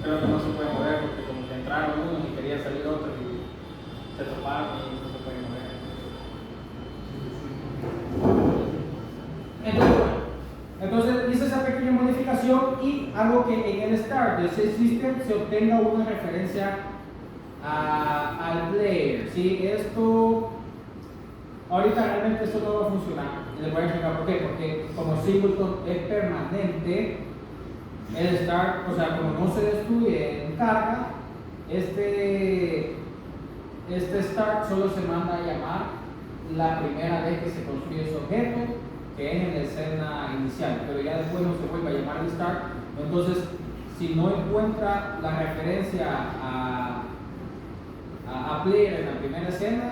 creo que no se puede mover porque como que entraron unos y quería salir otros y se toparon y no se puede mover. Entonces hice esa pequeña modificación y hago que en el start del save system se obtenga una referencia al player. ¿Sí? Esto ahorita realmente esto no va a funcionar y les voy a explicar por qué. Porque como singleton es permanente, el start, o sea, como no se destruye en carga, este start solo se manda a llamar la primera vez que se construye ese objeto, que es en la escena inicial, pero ya después no se vuelve a llamar el start. Entonces, si no encuentra la referencia a player en la primera escena,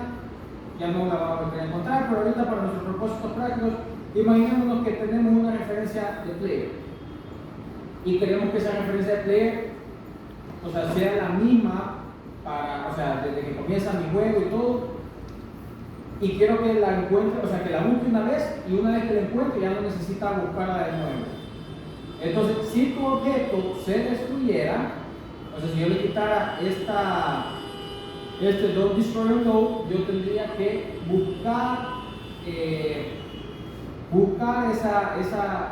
ya no la va a volver a encontrar. Pero ahorita, para nuestros propósitos prácticos, imaginémonos que tenemos una referencia de player y queremos que esa referencia de player, o sea, sea la misma o sea, desde que comienza mi juego y todo, y quiero que la encuentre, o sea, que la busque una vez y una vez que la encuentre ya no necesita buscarla de nuevo. Entonces, si tu objeto se destruyera, o sea, si yo le quitara este dot destroyer node, yo tendría que buscar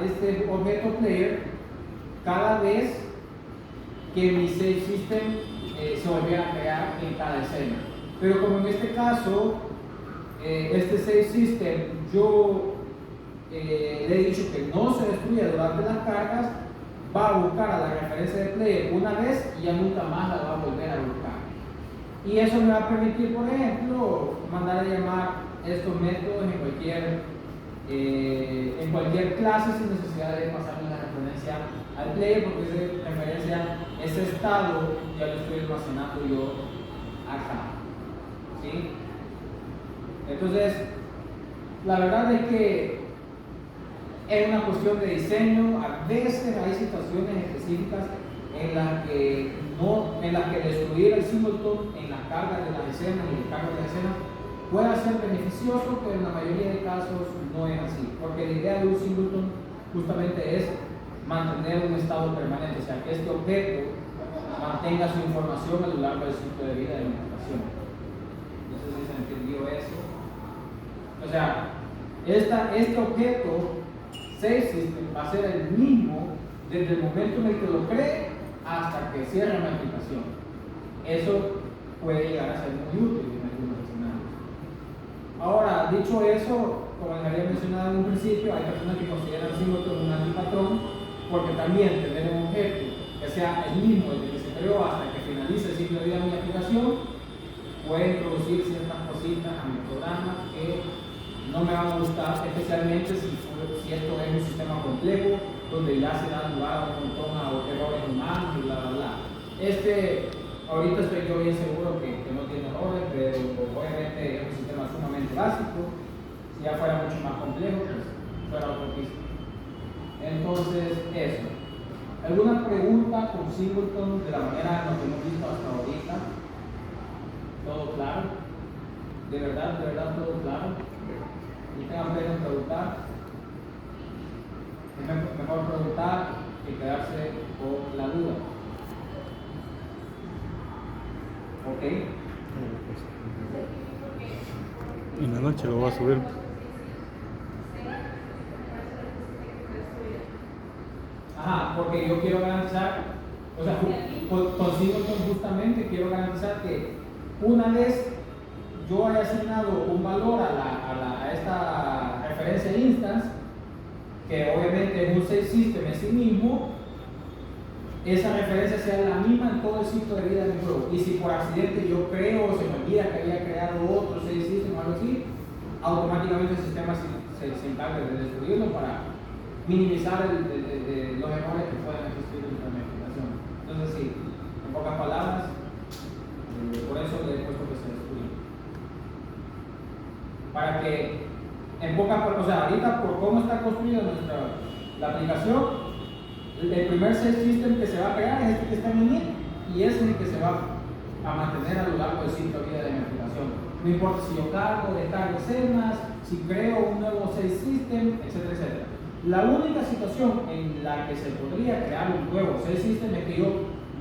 este objeto player cada vez que mi save system se volviera a crear en cada escena. Pero como en este caso, este save system yo le he dicho que no se destruye durante las cargas, va a buscar a la referencia de player una vez y ya nunca más la va a volver a buscar. Y eso me va a permitir, por ejemplo, mandar a llamar estos métodos en cualquier clase sin necesidad de pasarle la referencia al player, porque esa referencia, ese estado ya lo estoy almacenando yo acá. ¿Sí? Entonces, la verdad es que es una cuestión de diseño. A veces hay situaciones específicas en las que destruir el singleton en las cargas de las escenas y el cargo de las escenas puede ser beneficioso, pero en la mayoría de casos no es así, porque la idea de un singleton justamente es mantener un estado permanente, o sea, que este objeto mantenga su información a lo largo del ciclo de vida de la aplicación. No sé si se entendió eso. O sea, este objeto Save System va a ser el mismo desde el momento en el que lo cree hasta que cierre la aplicación. Eso puede llegar a ser muy útil en algunos escenarios. Ahora, dicho eso, como les había mencionado en un principio, hay personas que consideran singleton un antipatrón, porque también tener un objeto que sea el mismo desde que se creó hasta que finalice el ciclo de vida de mi aplicación puede introducir ciertas cositas a mi programa que no me van a gustar, especialmente si esto es un sistema complejo donde ya se da lugar a un montón de errores humanos y bla bla bla. Ahorita estoy yo bien seguro que no tiene errores, pero obviamente es un sistema sumamente básico. Si ya fuera mucho más complejo, pues fuera otro piso. Entonces, eso. ¿Alguna pregunta con singleton de la manera en la que hemos visto hasta ahorita? ¿Todo claro? ¿De verdad todo claro? ¿Y tengan pena en preguntar? Es mejor preguntar que quedarse con la duda. ¿Ok? En la noche lo voy a subir. Ajá, porque yo quiero garantizar, o sea, con singleton justamente quiero garantizar que una vez yo haya asignado un valor a esta referencia instance, que obviamente es un save system en sí mismo, esa referencia sea la misma en todo el ciclo de vida del juego. Y si por accidente yo creo o se me olvida que había creado otro save system o algo así, automáticamente el sistema se encarga de destruirlo para minimizar los errores que pueden existir en la implementación. Entonces sí, en pocas palabras, por eso le he puesto que se destruya. Para que, en pocas palabras, o sea, ahorita por cómo está construida la aplicación, el primer save system que se va a crear es este que está en init y ese es el que se va a mantener a lo largo del ciclo de vida de mi aplicación. No importa si yo cargo, descargo escenas, si creo un nuevo save system, etcétera, etcétera. La única situación en la que se podría crear un nuevo save system es que yo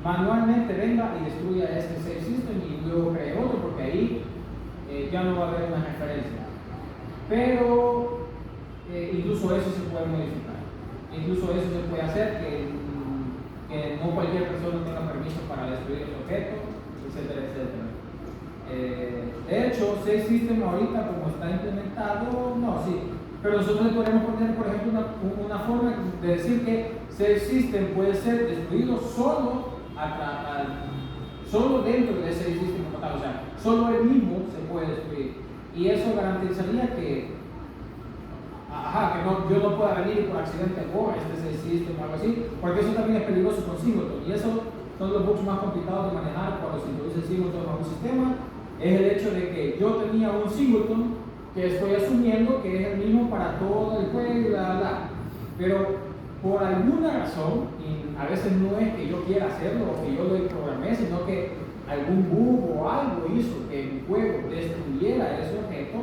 manualmente venga y destruya este save system y luego cree otro, porque ahí ya no va a haber una referencia. Pero incluso eso se puede modificar. Incluso eso se puede hacer, que no cualquier persona tenga permiso para destruir el objeto, etcétera, etcétera. De hecho, Save System ahorita como está implementado, no, sí. Pero nosotros le podemos poner, por ejemplo, una forma de decir que Save System puede ser destruido solo dentro de ese System como tal, o sea, solo él mismo se puede destruir. Y eso garantizaría que yo no pueda venir y por accidente borrar este system o algo así, porque eso también es peligroso con singleton, y eso son los bugs más complicados de manejar cuando se introduce singleton a un sistema. Es el hecho de que yo tenía un singleton que estoy asumiendo que es el mismo para todo el juego y bla bla, pero por alguna razón, y a veces no es que yo quiera hacerlo o que yo lo programé, sino que algún bug o algo hizo que el juego destruyera ese objeto,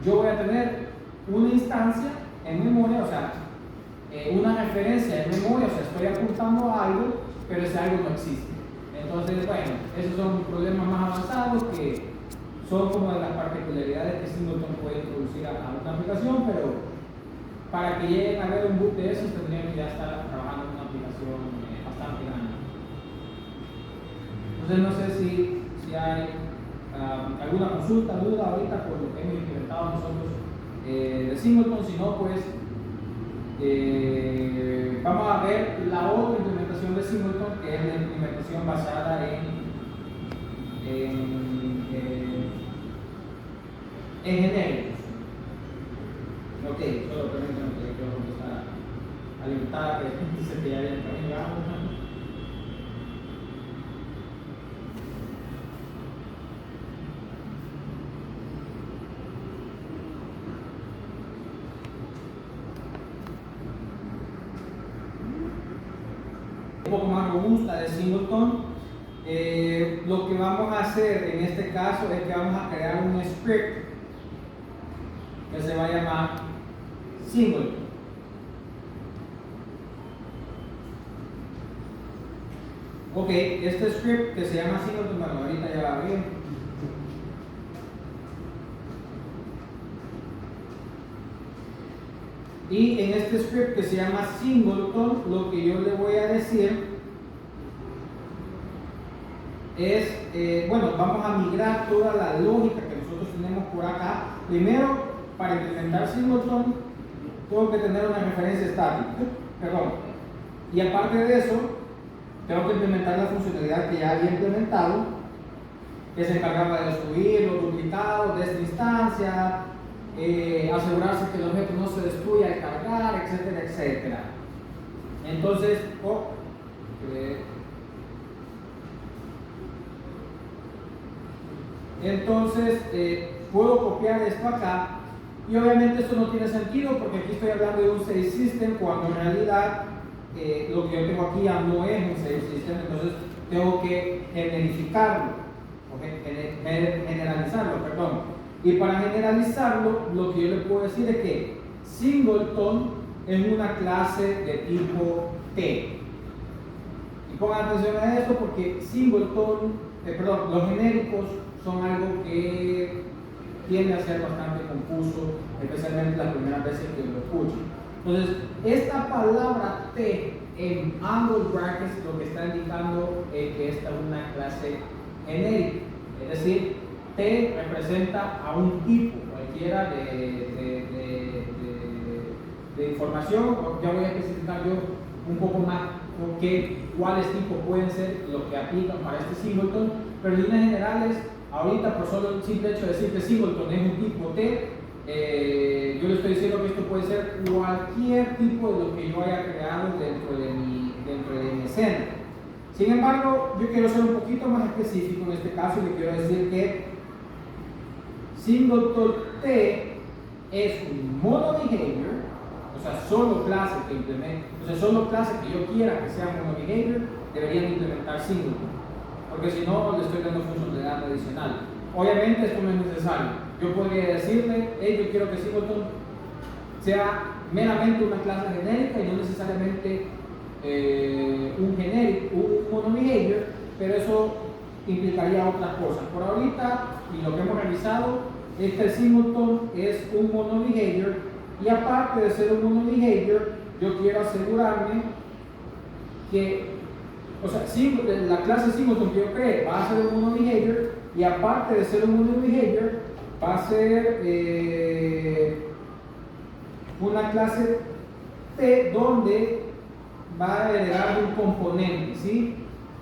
yo voy a tener una instancia en memoria, o sea, una referencia en memoria, o sea, estoy apuntando a algo, pero ese algo no existe. Entonces, bueno, esos son problemas más avanzados que son como de las particularidades que Singleton puede introducir a una aplicación, pero para que lleguen a ver un bug de esos tendrían que ya estar trabajando en una aplicación bastante grande. Entonces, no sé si hay alguna consulta, duda ahorita por lo que hemos implementado nosotros de Singleton. Si no, pues vamos a ver la otra implementación de Singleton, que es la implementación basada en genéricos. Ok, solo permítanme que yo contestar alimentada que dice que ya viene camino. robusta de singleton, lo que vamos a hacer en este caso es que vamos a crear un script que se va a llamar singleton. Ok, este script que se llama singleton, bueno, ahorita ya va bien. Y en este script que se llama singleton, lo que yo le voy a decir es, bueno, vamos a migrar toda la lógica que nosotros tenemos por acá. Primero, para implementar singleton, tengo que tener una referencia estática, perdón. Y aparte de eso, tengo que implementar la funcionalidad que ya había implementado, que se encargaba de destruir los duplicados de esta instancia, asegurarse que el objeto no se destruya al cargar, etcétera, etcétera. Entonces, puedo copiar esto acá, y obviamente esto no tiene sentido porque aquí estoy hablando de un save system cuando en realidad lo que yo tengo aquí ya no es un save system, entonces tengo que generalizarlo, perdón. Y para generalizarlo, lo que yo le puedo decir es que singleton es una clase de tipo T. Y pongan atención a esto porque singleton, los genéricos son algo que tiende a ser bastante confuso, especialmente las primeras veces que lo escucho. Entonces, esta palabra T en ambos brackets lo que está indicando es que esta es una clase genérica, es decir, T representa a un tipo cualquiera de información. Ya voy a especificar yo un poco más cuáles tipos pueden ser los que aplican para este singleton, pero en líneas generales, ahorita por solo el simple hecho de decir que singleton es un tipo T, yo le estoy diciendo que esto puede ser cualquier tipo de lo que yo haya creado dentro de mi escena. Sin embargo, yo quiero ser un poquito más específico en este caso y le quiero decir que singleton T es un monobehavior, o sea, solo clases que implementen, o sea, solo clases que yo quiera que sean monobehavior deberían implementar singleton, porque si no, le estoy dando funcionalidad adicional. Obviamente esto no es necesario. Yo podría decirle, hey, yo quiero que singleton sea meramente una clase genérica y no necesariamente un monobehavior, pero eso implicaría otras cosas. Por ahorita, y lo que hemos realizado, es que el singleton es un monobehavior, y aparte de ser un monobehavior, yo quiero asegurarme que, o sea, la clase singleton que yo cree va a ser un monobehavior, y aparte de ser un monobehavior, va a ser una clase T donde va a heredar de un componente, ¿sí?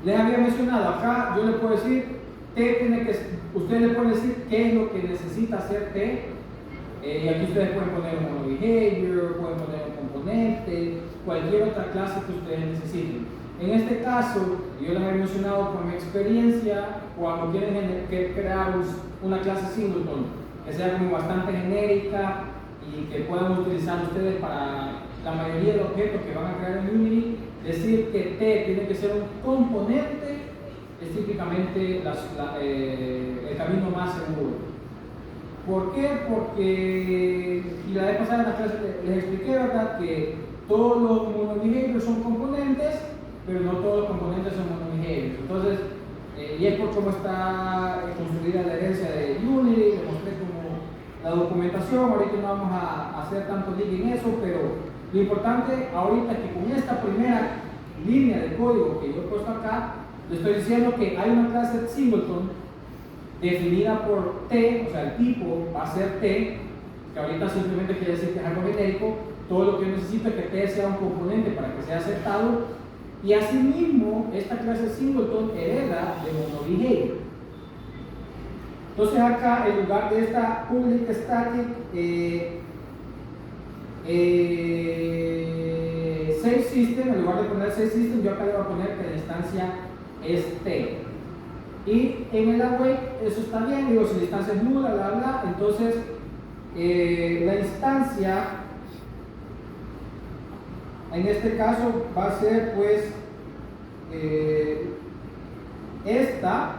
Les había mencionado acá, yo le puedo decir, ustedes le pueden decir qué es lo que necesita hacer T, y aquí ustedes pueden poner un monobehavior, pueden poner un componente, cualquier otra clase que ustedes necesiten. En este caso, yo les había mencionado por mi experiencia, cuando quieren crear una clase singleton que sea como bastante genérica y que puedan utilizar ustedes para la mayoría de los objetos que van a crear en Unity, decir que T tiene que ser un componente es típicamente el camino más seguro. ¿Por qué? Porque, y la vez pasada en la clase les expliqué, ¿verdad?, que todos los monobehaviors son componentes, pero no todos los componentes son monobehaviors. Entonces, y es por cómo está construida la herencia de Unity, les mostré como la documentación. Ahorita no vamos a hacer tanto link en eso, pero lo importante ahorita es que con esta primera línea de código que yo he puesto acá, le estoy diciendo que hay una clase singleton definida por T, o sea, el tipo va a ser T, que ahorita simplemente quiere decir que es algo genérico. Todo lo que yo necesito es que T sea un componente para que sea aceptado, y asimismo esta clase singleton hereda de monobehavior. Entonces acá, en lugar de esta public static save system, en lugar de poner save system, yo acá le voy a poner que la instancia es T. Y en el await eso está bien, digo, si la instancia es nula, bla, bla, entonces la instancia en este caso va a ser pues esta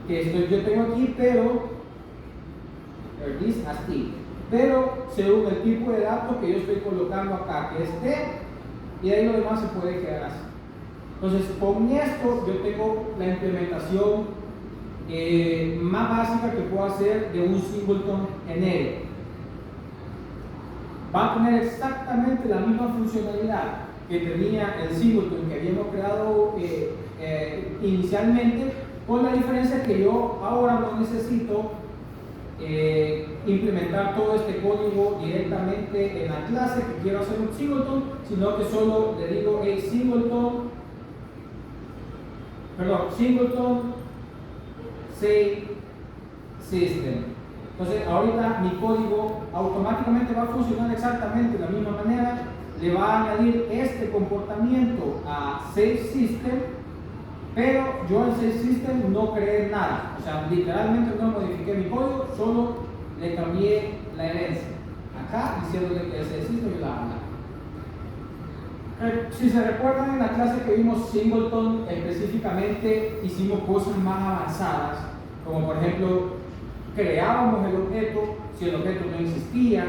que yo tengo aquí, pero this as t, pero según el tipo de datos que yo estoy colocando acá, que es t, y ahí lo demás se puede quedar así. Entonces, con esto yo tengo la implementación más básica que puedo hacer de un singleton genérico. Va a tener exactamente la misma funcionalidad que tenía el singleton que habíamos creado inicialmente, con la diferencia que yo ahora no necesito implementar todo este código directamente en la clase que quiero hacer un singleton, sino que solo le digo hey, singleton say system. Entonces ahorita mi código automáticamente va a funcionar exactamente de la misma manera, le va a añadir este comportamiento a save system, pero yo en save system no creé nada, o sea, literalmente no modifiqué mi código, solo le cambié la herencia acá diciéndole que el save system yo la hago. Si se recuerdan, en la clase que vimos singleton, específicamente hicimos cosas más avanzadas, como por ejemplo creábamos el objeto si el objeto no existía,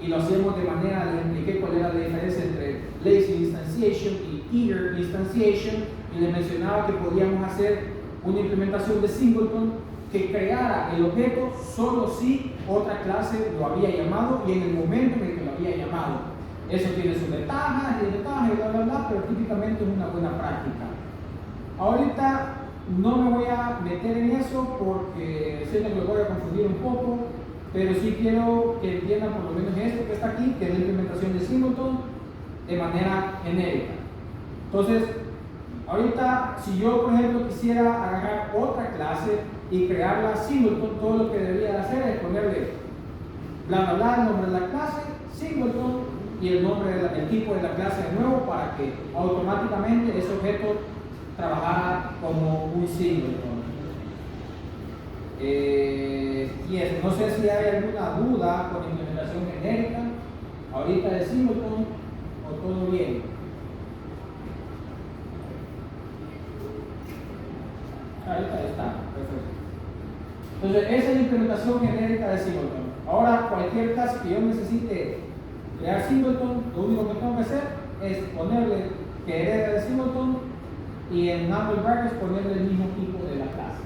y lo hacíamos de manera, les expliqué cuál era la diferencia entre lazy instantiation y eager instantiation, y les mencionaba que podíamos hacer una implementación de singleton que creara el objeto solo si otra clase lo había llamado y en el momento en el que lo había llamado. Eso tiene sus ventajas y desventajas y bla bla bla, pero típicamente es una buena práctica. Ahorita no me voy a meter en eso porque sé que me voy a confundir un poco, pero sí quiero que entiendan por lo menos esto que está aquí, que es la implementación de singleton de manera genérica. Entonces, ahorita si yo por ejemplo quisiera agarrar otra clase y crearla singleton, todo lo que debería hacer es ponerle bla bla bla, el nombre de la clase, singleton, y el nombre el tipo de la clase de nuevo para que automáticamente ese objeto trabajara como un singleton. No sé si hay alguna duda con la implementación genérica ahorita de singleton o todo bien. Ahorita está, perfecto. Entonces esa es la implementación genérica de singleton. Ahora cualquier clase que yo necesite crear singleton, lo único que tengo que hacer es ponerle que hereda de singleton y en number brackets ponerle el mismo tipo de la clase.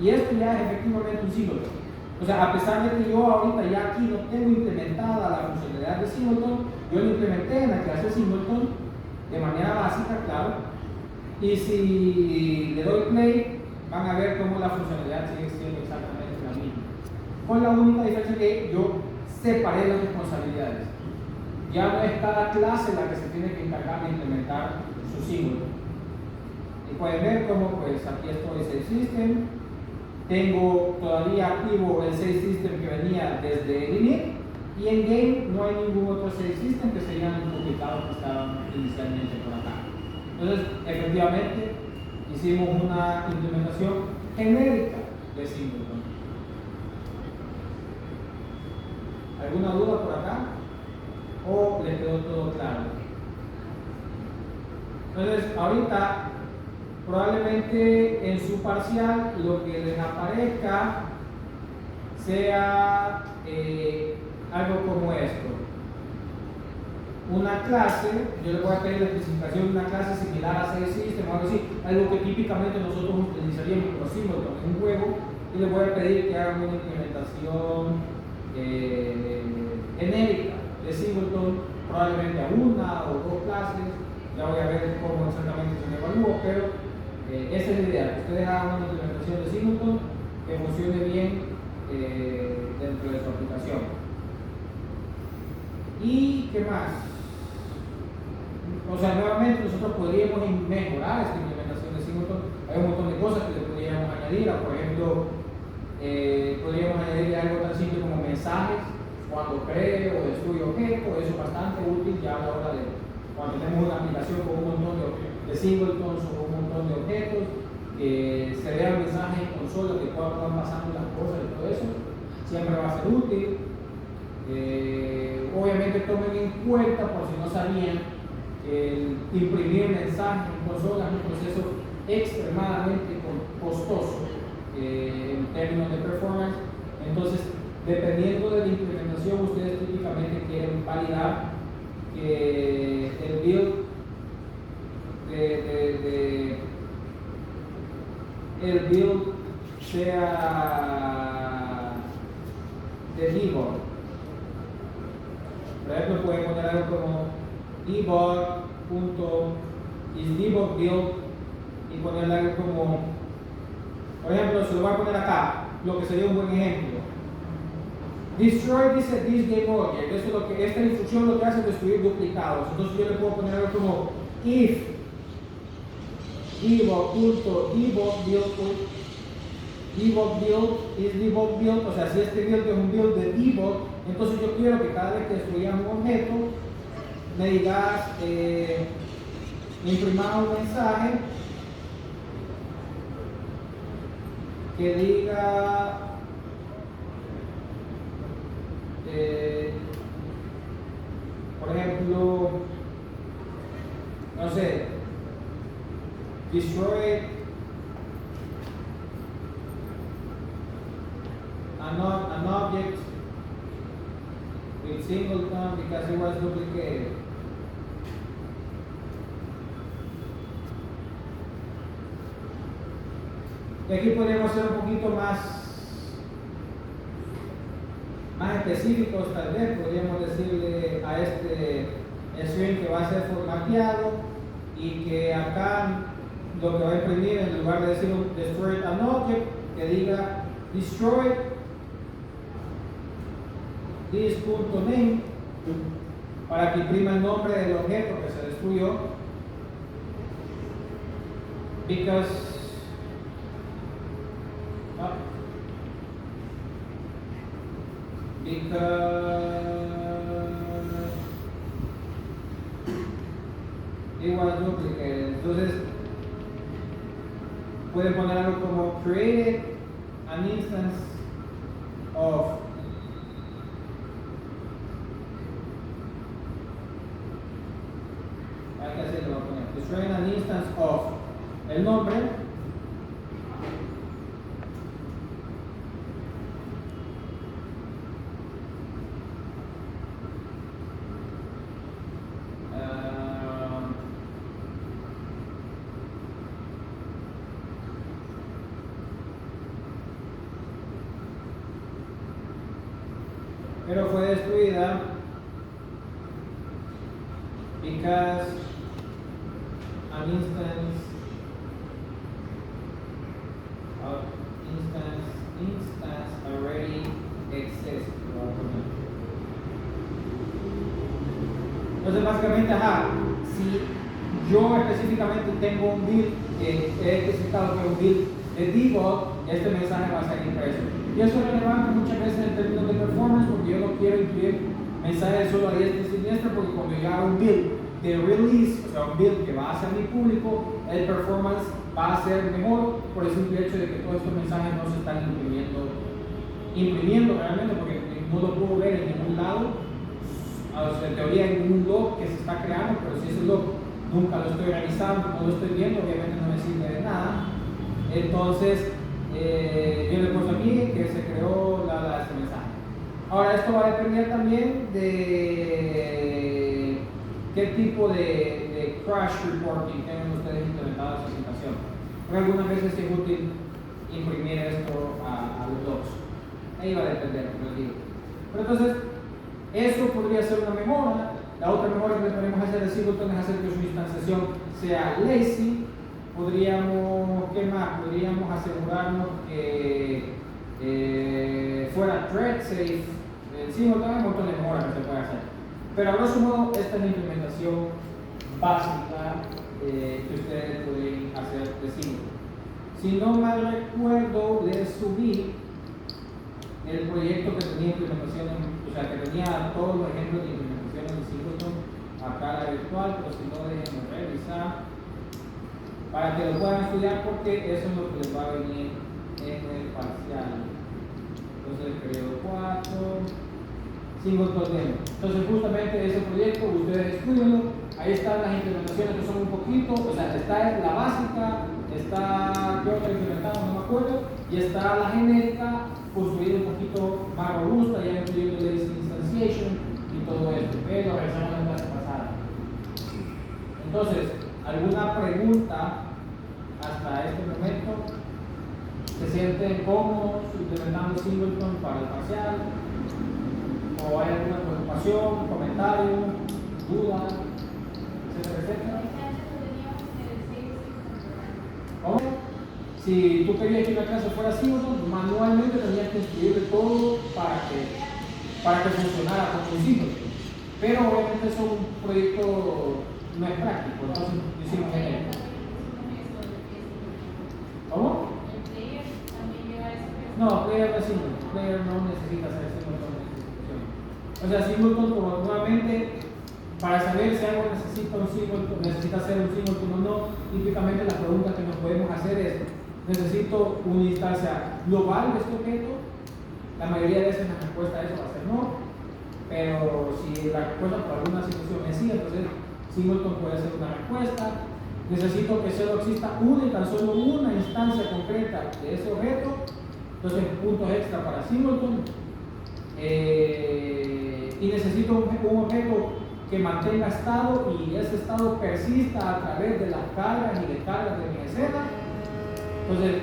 Y esto ya es efectivamente un singleton. O sea, a pesar de que yo ahorita ya aquí no tengo implementada la funcionalidad de singleton, yo lo implementé en la clase singleton de manera básica, claro. Y si le doy play, van a ver cómo la funcionalidad sigue siendo exactamente la misma. Con la única diferencia que yo separé las responsabilidades. Ya no es cada clase la que se tiene que encargar de implementar su singleton. Y pueden ver cómo pues aquí estoy save system, tengo todavía activo el save system que venía desde el init, y en game no hay ningún otro save system que se hayan publicado que estaban inicialmente por acá. Entonces, efectivamente, hicimos una implementación genérica de singleton. ¿Alguna duda por acá? ¿O les quedó todo claro? Entonces, ahorita probablemente en su parcial lo que les aparezca sea algo como esto. Una clase, yo les voy a pedir la especificación de una clase similar a Save System o algo así, algo que típicamente nosotros utilizaríamos por singleton en un juego, y les voy a pedir que hagan una implementación genérica de singleton, probablemente a una o dos clases. Ya voy a ver cómo exactamente se me evalúa, pero esa es la idea, que ustedes hagan una implementación de singleton que funcione bien dentro de su aplicación. ¿Y qué más? O sea, nuevamente nosotros podríamos mejorar esta implementación de singleton. Hay un montón de cosas que le podríamos añadir. Por ejemplo, podríamos añadir algo tan simple como mensajes cuando cree o destruye objetos. Eso es bastante útil ya a la hora de cuando tenemos una aplicación con un montón de singletons o un montón de objetos, que se vean mensajes en consola de cuándo van pasando las cosas y todo eso, siempre va a ser útil. Obviamente tomen en cuenta, por si no sabían, el imprimir mensajes en consola es un proceso extremadamente costoso en términos de performance. Entonces, dependiendo de la implementación, ustedes típicamente quieren validar que el build el build sea de debug. Por ejemplo, pueden poner algo como debug.isDebug build y ponerle algo como, por ejemplo, se lo voy a poner acá, lo que sería un buen ejemplo. Destroy this game object. Eso es lo que, esta instrucción lo que hace es destruir duplicados. Entonces yo le puedo poner algo como if debug build is debug build, o sea, si este build es un build de debug, entonces yo quiero que cada vez que destruyas un objeto me digas, me imprima un mensaje que diga por ejemplo, no sé, destroy an object with singleton because it was duplicated. Y aquí podríamos ser un poquito más específicos, tal vez podríamos decirle a este string que va a ser formateado y que acá lo que va a imprimir, en lugar de decir destroy an object, que diga destroy this.name para que imprima el nombre del objeto que se destruyó, because it was duplicated. Entonces pueden poner algo como created an instance of destroy an instance of el nombre pero fue destruida because an instance already exists. Entonces básicamente, si yo específicamente tengo un build que he especificado que es un build de debug, este mensaje va a ser impreso. Y eso es relevante muchas veces en términos de performance, porque yo no quiero incluir mensajes solo a diestra y siniestra, porque cuando yo hago un build de release, o sea, un build que va a ser mi público, el performance va a ser mejor por el simple hecho de que todos estos mensajes no se están imprimiendo realmente, porque no lo puedo ver en ningún lado, o sea, en teoría en ningún log que se está creando, pero si ese log nunca lo estoy realizando, no lo estoy viendo, obviamente no me sirve de nada. Entonces, yo le he puesto aquí que se creó este mensaje. Ahora, esto va a depender también de qué tipo de crash reporting tengan ustedes implementado en su aplicación. Porque algunas veces es útil imprimir esto a los logs. Ahí va a depender, como les digo. Pero entonces, eso podría ser una mejora. La otra mejora que podemos hacer de Singleton es hacer que su instanciación sea lazy. Podríamos, ¿qué más? Podríamos asegurarnos que fuera thread safe. Singleton hay un montón de mejoras que se puede hacer. Pero a grosso modo, esta es la implementación básica que ustedes pueden hacer de Singleton. Si no mal recuerdo, les subí el proyecto que tenía implementación, o sea, que tenía todos los ejemplos de implementación de Singleton acá a la virtual, pero si no, déjenme revisar para que lo puedan estudiar, porque eso es lo que les va a venir en el parcial. Entonces, periodo 4, Singleton demo. Entonces, justamente ese proyecto, ustedes estudienlo ahí están las implementaciones que son un poquito, o sea, está la básica, está creo que implementada, no me acuerdo, y está la genérica construida un poquito más robusta, ya incluyendo lazy instantiation y todo esto, que lo realizamos en la clase pasada. Entonces, ¿alguna pregunta hasta este momento? ¿Se sienten cómodos implementando Singleton para el parcial? ¿O hay alguna preocupación, comentario, duda, etcétera, etcétera? ¿Cómo? Si tú querías que una clase fuera Singleton, manualmente tenías que escribir todo para que funcionara como un Singleton. Pero obviamente eso es un proyecto no es práctico, entonces hicimos genérico. ¿Cómo? No, Player no es Singleton. Player no necesita ser Singleton en esta situación. O sea, Singleton, como nuevamente, para saber si algo necesita un Singleton, necesita ser un Singleton o no, típicamente la pregunta que nos podemos hacer es: ¿necesito una instancia global de este objeto? La mayoría de veces la respuesta a eso va a ser no. Pero si la respuesta por alguna situación es sí, entonces Singleton puede ser una respuesta. Necesito que solo exista una y tan solo una instancia concreta de ese objeto. Entonces, puntos extra para Singleton. Y necesito un objeto que mantenga estado y ese estado persista a través de las cargas y descargas de mi escena. Entonces,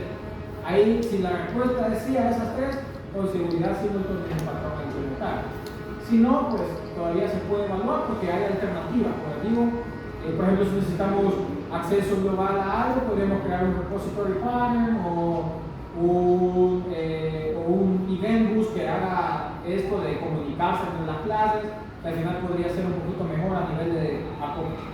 ahí, si la respuesta es sí a esas tres, con seguridad Singleton es un patrón a implementar. Si no, pues todavía se puede evaluar porque hay alternativas. Como les digo, por ejemplo, si necesitamos acceso global a algo, podemos crear un repository panel o un event bus que haga esto de comunicarse entre las clases, que al final podría ser un poquito mejor a nivel de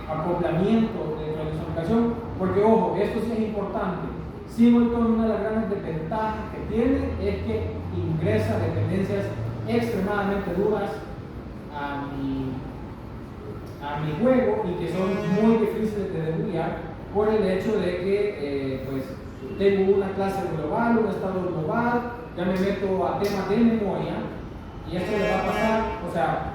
acoplamiento dentro de nuestra aplicación, porque ojo, esto sí es importante. Singleton, una de las grandes desventajas que tiene es que ingresa dependencias extremadamente duras a mi juego y que son muy difíciles de debuguear por el hecho de que pues tengo una clase global, un estado global, ya me meto a temas de memoria y esto le va a pasar, o sea,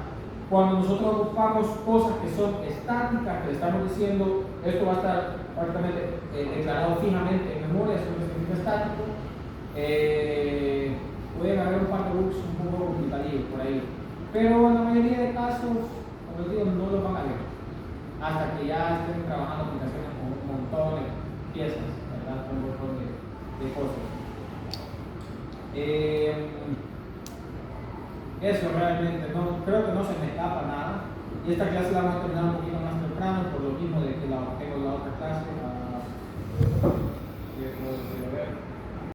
cuando nosotros ocupamos cosas que son estáticas, que le estamos diciendo esto va a estar prácticamente declarado fijamente en memoria, eso es lo que significa estático, pueden haber un par de bugs un poco complicadillos por ahí, pero en la mayoría de casos, como les digo, no los van a ver hasta que ya estén trabajando aplicaciones con un montón de piezas, ¿verdad? Con un montón de cosas. Eso realmente, no, creo que no se me escapa nada. Y esta clase la vamos a terminar un poquito más temprano, por lo mismo de que tengo la otra